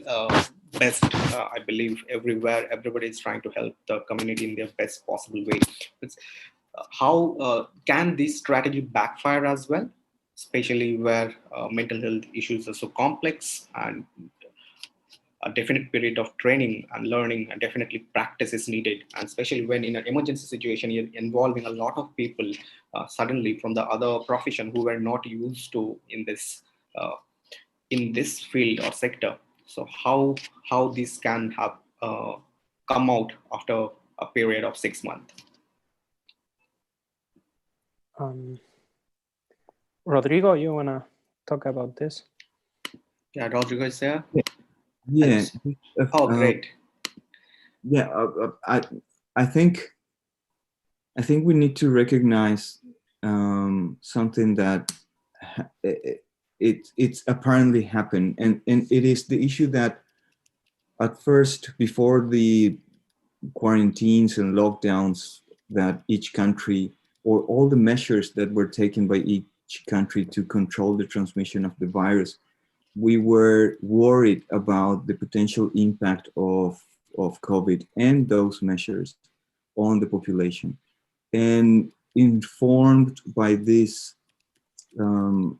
best. I believe everywhere, everybody is trying to help the community in their best possible way. It's, how can this strategy backfire as well, especially where mental health issues are so complex, and a definite period of training and learning and definitely practice is needed, and especially when in an emergency situation you're involving a lot of people suddenly from the other profession who were not used to in this field or sector. So how this can have come out after a period of 6 months. Rodrigo, you want to talk about this? Yeah, Rodrigo is there. Yeah. Oh, great. Yeah, I think we need to recognize something that it's apparently happened, and it is the issue that at first, before the quarantines and lockdowns that each country, or all the measures that were taken by each country to control the transmission of the virus, we were worried about the potential impact of COVID and those measures on the population. And informed by this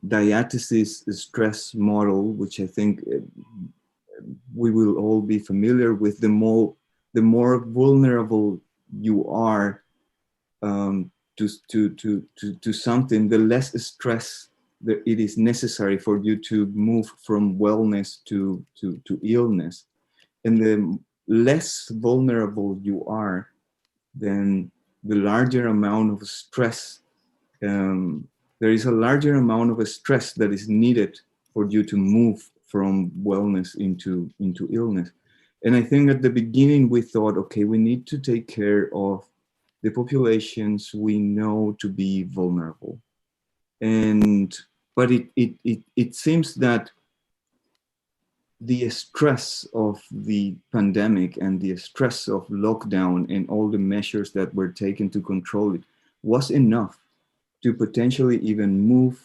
diathesis stress model, which I think we will all be familiar with, the more vulnerable you are to something, the less stress that it is necessary for you to move from wellness to illness. And the less vulnerable you are, then the larger amount of stress, there is a larger amount of stress that is needed for you to move from wellness into illness. And I think at the beginning we thought, okay, we need to take care of the populations we know to be vulnerable. But it seems that the stress of the pandemic and the stress of lockdown and all the measures that were taken to control it was enough to potentially even move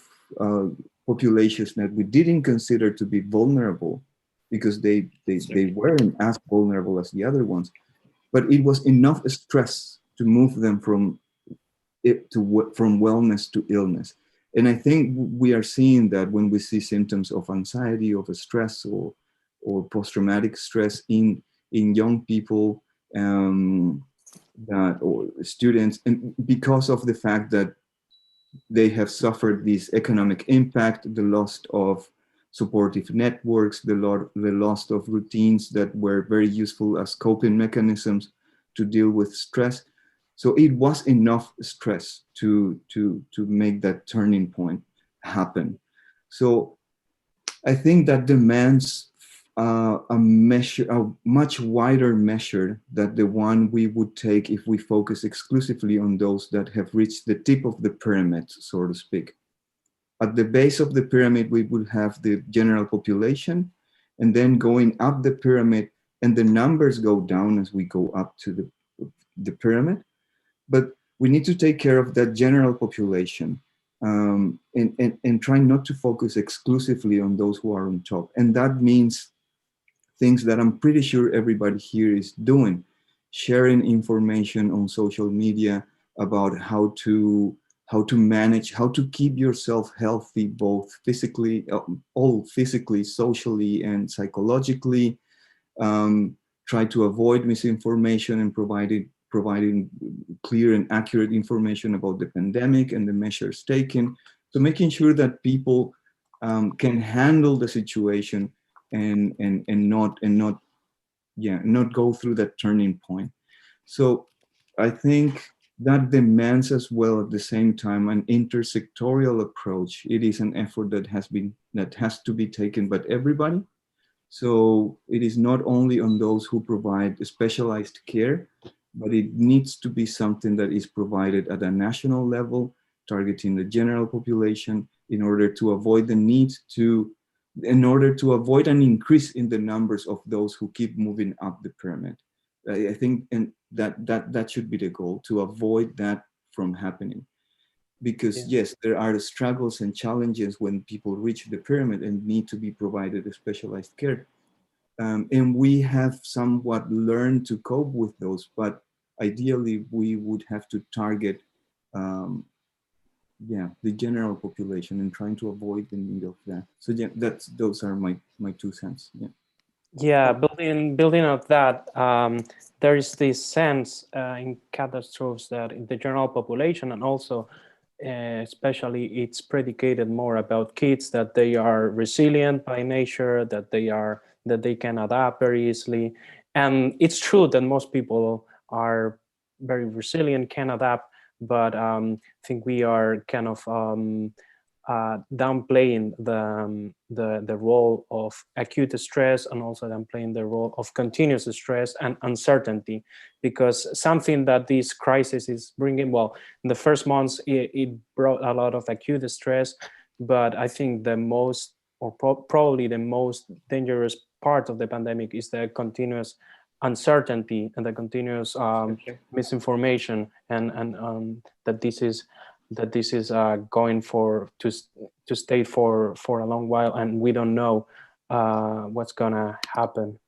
populations that we didn't consider to be vulnerable, because they weren't as vulnerable as the other ones. But it was enough stress to move them from wellness to illness. And I think we are seeing that when we see symptoms of anxiety, of stress, or post-traumatic stress in young people, or students, and because of the fact that they have suffered this economic impact, the loss of supportive networks, the loss of routines that were very useful as coping mechanisms to deal with stress. So it was enough stress to make that turning point happen. So I think that demands a much wider measure than the one we would take if we focus exclusively on those that have reached the tip of the pyramid, so to speak. at the base of the pyramid, we would have the general population, and then going up the pyramid, and the numbers go down as we go up to the pyramid. But we need to take care of that general population, and try not to focus exclusively on those who are on top. And that means things that I'm pretty sure everybody here is doing, sharing information on social media about how to manage, how to keep yourself healthy, both physically, all physically, socially, and psychologically. Try to avoid misinformation and providing clear and accurate information about the pandemic and the measures taken. So making sure that people can handle the situation and not go through that turning point. So I think that demands as well at the same time an intersectorial approach. It is an effort that has to be taken by everybody. So it is not only on those who provide specialized care, but it needs to be something that is provided at a national level, targeting the general population in order to avoid an increase in the numbers of those who keep moving up the pyramid. I think, and that should be the goal, to avoid that from happening. Because yes, there are struggles and challenges when people reach the pyramid and need to be provided a specialized care. And we have somewhat learned to cope with those, but ideally we would have to target the general population and trying to avoid the need of that. So yeah, those are my 2 cents. Yeah, building on that, there is this sense in catastrophes that in the general population, and also especially it's predicated more about kids, that they are resilient by nature, that they can adapt very easily. And it's true that most people are very resilient, can adapt, but I think we are kind of downplaying the role of acute stress, and also downplaying the role of continuous stress and uncertainty, because something that this crisis is bringing, well, in the first months it brought a lot of acute stress, but I think the most, or probably the most dangerous part of the pandemic is the continuous uncertainty and the continuous misinformation, and that this is going to stay for a long while, and we don't know what's gonna happen.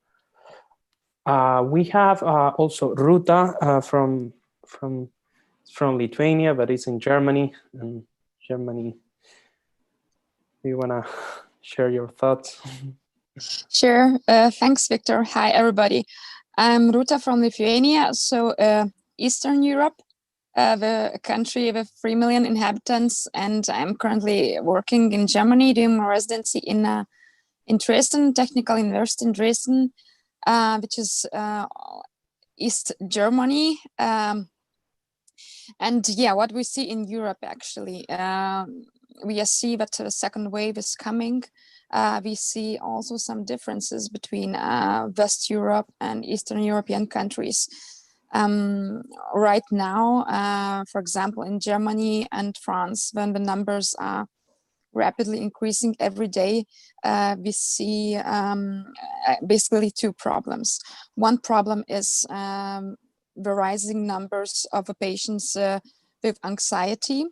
We have also Ruta from Lithuania, but it's in Germany. And Germany, do you wanna share your thoughts? Sure. Thanks, Victor. Hi, everybody. I'm Ruta from Lithuania, so Eastern Europe, the country with 3 million inhabitants, and I'm currently working in Germany, doing my residency in Dresden, Technical University in Dresden, which is East Germany. And yeah, what we see in Europe, actually, we see that the second wave is coming. We see also some differences between West Europe and Eastern European countries. Right now, for example, in Germany and France, when the numbers are rapidly increasing every day, we see basically 2 problems. One problem is the rising numbers of patients with anxiety.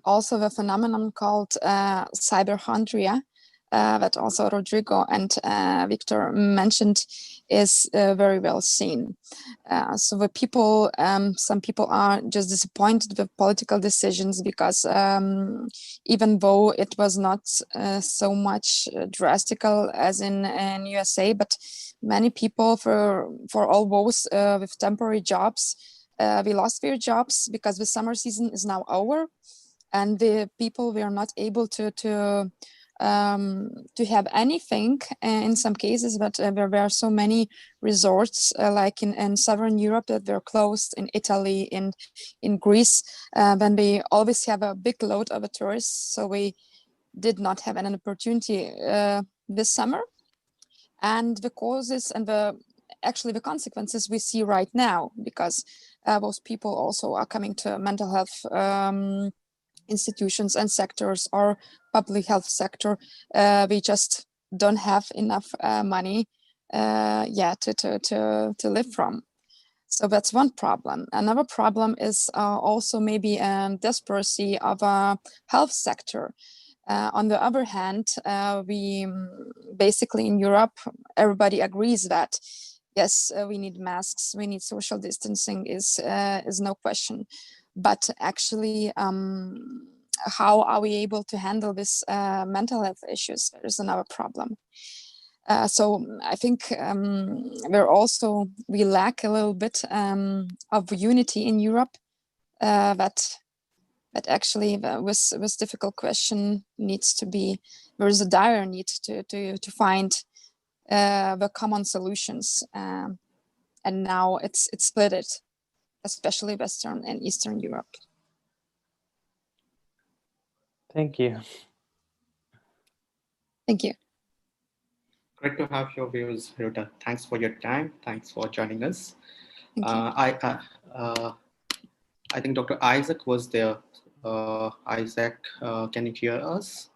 Also the phenomenon called cyberchondria, that also Rodrigo and Victor mentioned, is very well seen. So the people, some people are just disappointed with political decisions because even though it was not so much drastical as in USA, but many people, for all those with temporary jobs, we lost their jobs because the summer season is now over, and the people were not able to have anything in some cases, but there were so many resorts like in Southern Europe that were closed, in Italy, in Greece, when we always have a big load of tourists, so we did not have an opportunity this summer. And the causes and actually the consequences we see right now, because those people also are coming to mental health institutions and sectors or public health sector, we just don't have enough money to live from. So that's one problem. Another problem is also maybe desperation of a health sector. On the other hand, we basically in Europe, everybody agrees that yes, we need masks, we need social distancing is no question. But actually, how are we able to handle this mental health issues? There's another problem. So I think we lack a little bit of unity in Europe. That actually with difficult question needs to be, there is a dire need to find the common solutions, and now it's split it, especially Western and Eastern Europe. Thank you. Thank you. Great to have your views, Ruta. Thanks for your time. Thanks for joining us. I think Dr. Isaac was there. Isaac, can you hear us?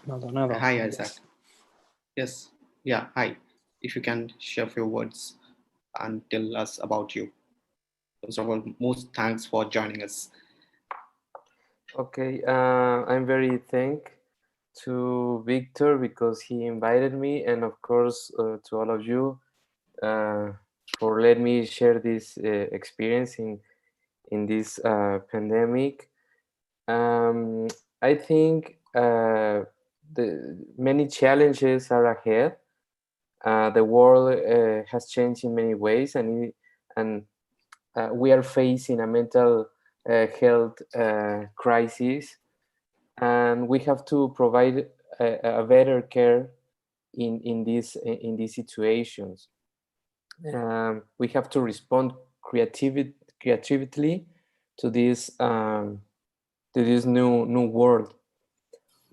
Maldonado. Hi, Isaac. Yes. Yeah. Hi. If you can share a few words and tell us about you. First of all, most thanks for joining us. Okay, I'm very thankful to Victor because he invited me, and of course to all of you for letting me share this experience in this pandemic. I think the many challenges are ahead. The world has changed in many ways, and we are facing a mental health crisis, and we have to provide a better care in these situations. We have to respond creatively to this new world.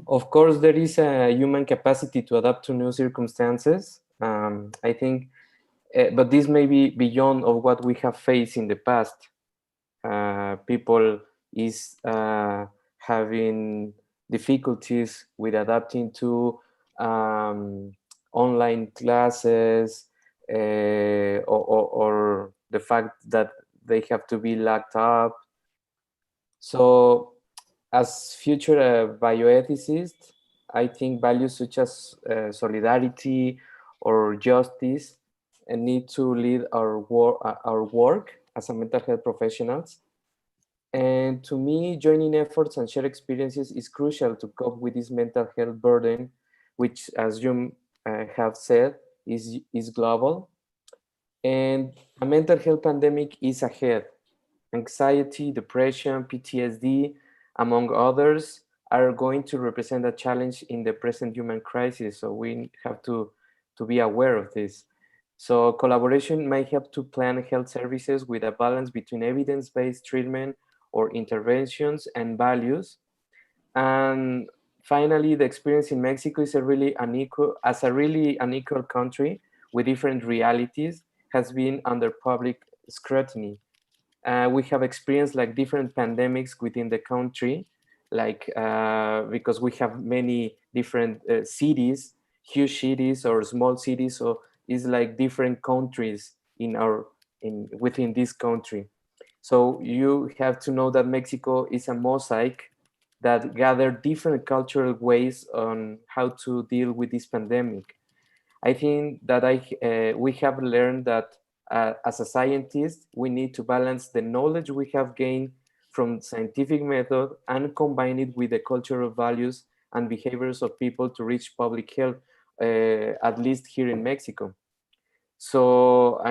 Of course, there is a human capacity to adapt to new circumstances. I think, but this may be beyond of what we have faced in the past. People is having difficulties with adapting to online classes or the fact that they have to be locked up. So as future bioethicists, I think values such as solidarity or justice need to lead our work as a mental health professionals. And to me, joining efforts and shared experiences is crucial to cope with this mental health burden, which, as you have said, is global. And a mental health pandemic is ahead. Anxiety, depression, PTSD, among others, are going to represent a challenge in the present human crisis. So we have to be aware of this. So collaboration might help to plan health services with a balance between evidence-based treatment or interventions and values. And finally, the experience in Mexico is a really unequal country with different realities, has been under public scrutiny. We have experienced like different pandemics within the country, like because we have many different cities, huge cities or small cities. So it's like different countries within this country. So you have to know that Mexico is a mosaic that gathered different cultural ways on how to deal with this pandemic. I think that we have learned that as a scientist, we need to balance the knowledge we have gained from scientific method and combine it with the cultural values and behaviors of people to reach public health, at least here in Mexico. So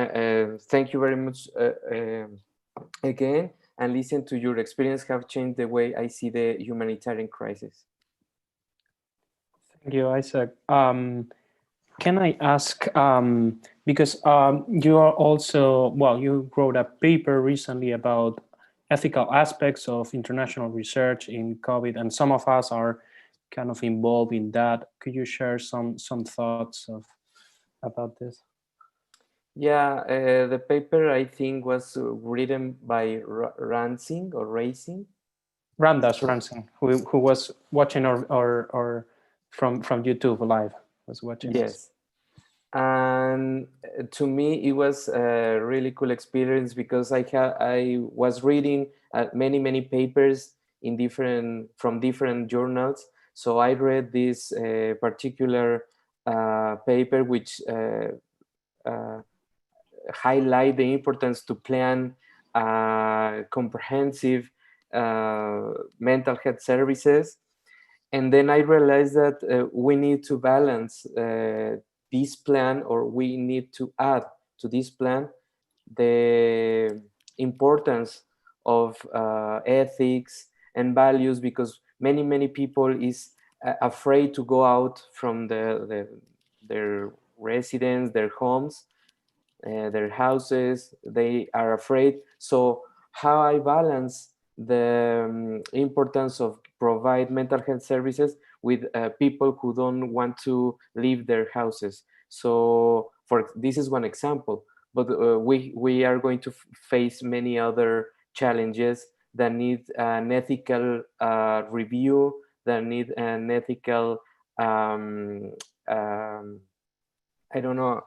thank you very much again, and listen to your experience have changed the way I see the humanitarian crisis. Thank you, Isaac. Can I ask, because you are also, well, you wrote a paper recently about ethical aspects of international research in COVID, and some of us are kind of involved in that. Could you share some thoughts about this? Yeah, the paper I think was written by Racing. Randas Ranson, who was watching or from YouTube live, was watching us. Yes. And to me, it was a really cool experience because I was reading many papers in from different journals. So I read this particular paper which highlight the importance to plan comprehensive mental health services. And then I realized that we need to balance this plan, or we need to add to this plan the importance of ethics and values, because many people is afraid to go out from their residence, their homes, their houses. They are afraid. So how I balance the importance of provide mental health services with people who don't want to leave their houses. So this is one example, but we are going to face many other challenges that need an ethical review, that need an ethical I don't know.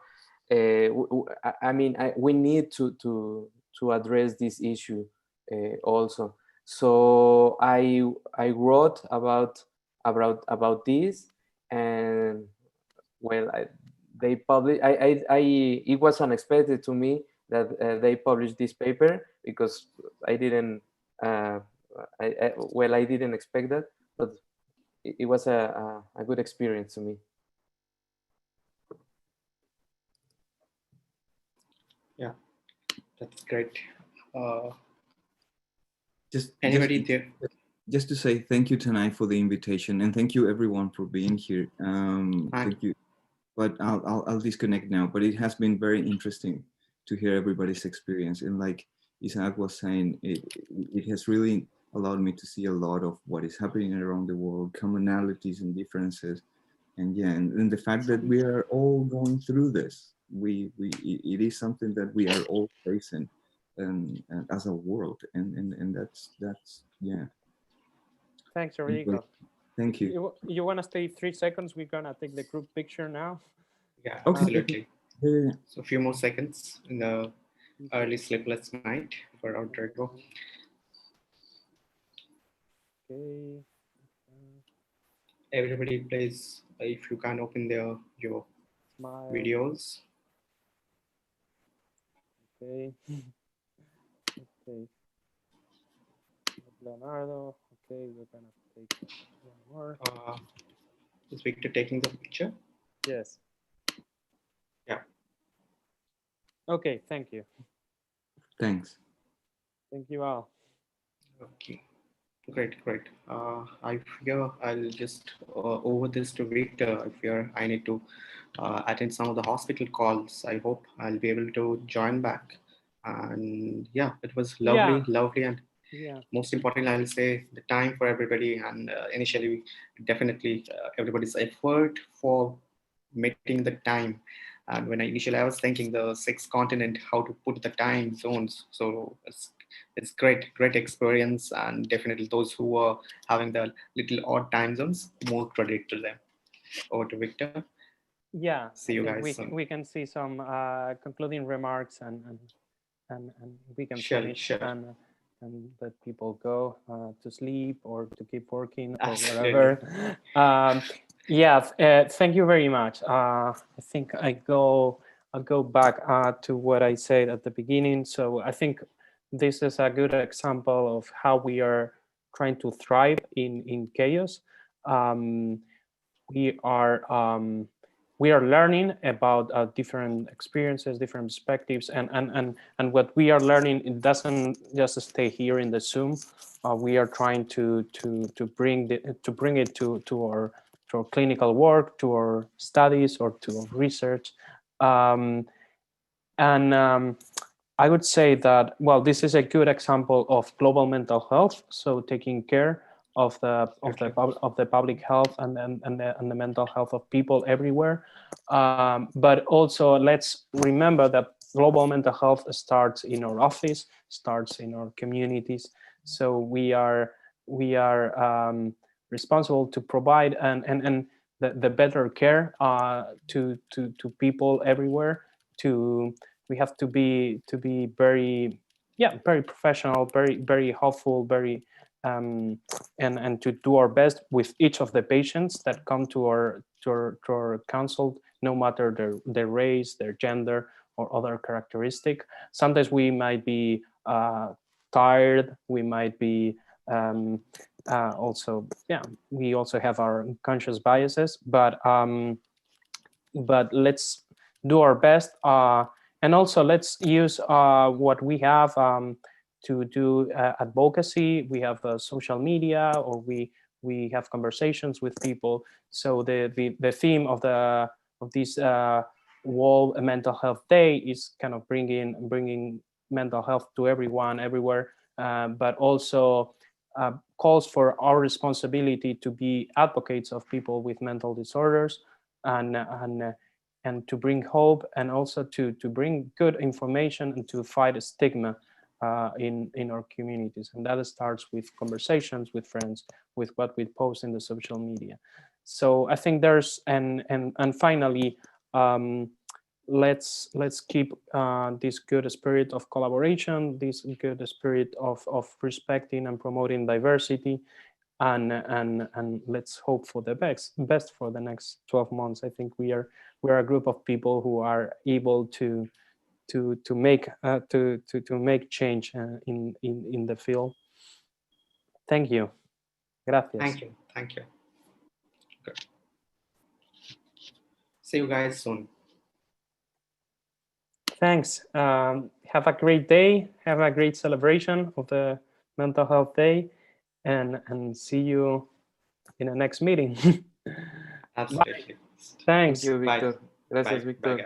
I mean, we need to address this issue also. So I wrote about this, and well, they published. It was unexpected to me that they published this paper, because I didn't. I didn't expect that, but it was a good experience to me. Yeah, that's great. Just to say thank you tonight for the invitation, and thank you everyone for being here. Thank you. But I'll disconnect now. But it has been very interesting to hear everybody's experience, and like Isaac was saying, it has really allowed me to see a lot of what is happening around the world, commonalities and differences, and yeah, and the fact that we are all going through this. It is something that we are all facing, and as a world, and that's yeah. Thanks, Rodrigo. Thank you. You want to stay 3 seconds? We're gonna take the group picture now. Yeah, absolutely. Yeah. So a few more seconds in the early sleepless night for Rodrigo. Okay. Everybody, please, if you can open your Smile. videos. Okay. Okay. Leonardo. Okay, we're gonna take one more. Is Victor taking the picture? Yes. Yeah. Okay, thank you. Thanks. Thank you all. Okay. Great. I fear I'll just over this to Victor. I fear I need to attend some of the hospital calls. I hope I'll be able to join back. And yeah, it was lovely, and most importantly, I'll say the time for everybody. And initially, definitely everybody's effort for making the time. And when I was thinking the 6 continent, how to put the time zones. So it's great experience, and definitely those who are having the little odd time zones, more credit to them. Over to Victor. Yeah, see you guys. We can see some concluding remarks, and we can finish and let people go to sleep or to keep working or whatever. Thank you very much. I think I'll go back to what I said at the beginning. So I think this is a good example of how we are trying to thrive in chaos. We are learning about different experiences, different perspectives, and what we are learning, it doesn't just stay here in the Zoom. We are trying to bring it to our clinical work, to our studies, or to our research. I would say that, well, this is a good example of global mental health. So taking care of the public health and the mental health of people everywhere. But also let's remember that global mental health starts in our office, starts in our communities. So we are responsible to provide and the better care to people everywhere. We have to be very very professional, very hopeful, very and to do our best with each of the patients that come to our consult, no matter their race, their gender, or other characteristic. Sometimes we might be tired, we might be also, we also have our unconscious biases, but let's do our best, and also let's use what we have to do advocacy. We have social media, or we have conversations with people. So the theme of this World Mental Health Day is kind of bringing mental health to everyone, everywhere, but also calls for our responsibility to be advocates of people with mental disorders, and to bring hope, and also to bring good information and to fight stigma in our communities. And that starts with conversations with friends, with what we post in the social media. So I think there's and finally, let's keep this good spirit of collaboration, this good spirit of respecting and promoting diversity, and let's hope for the best for the next 12 months. I think we are a group of people who are able to make change in the field. Thank you. Gracias. Thank you. Good. See you guys soon. Thanks. Have a great day. Have a great celebration of the Mental Health Day, and see you in the next meeting. Absolutely. Thanks. Thank you, Victor. Bye. Gracias, Bye. Victor. Bye.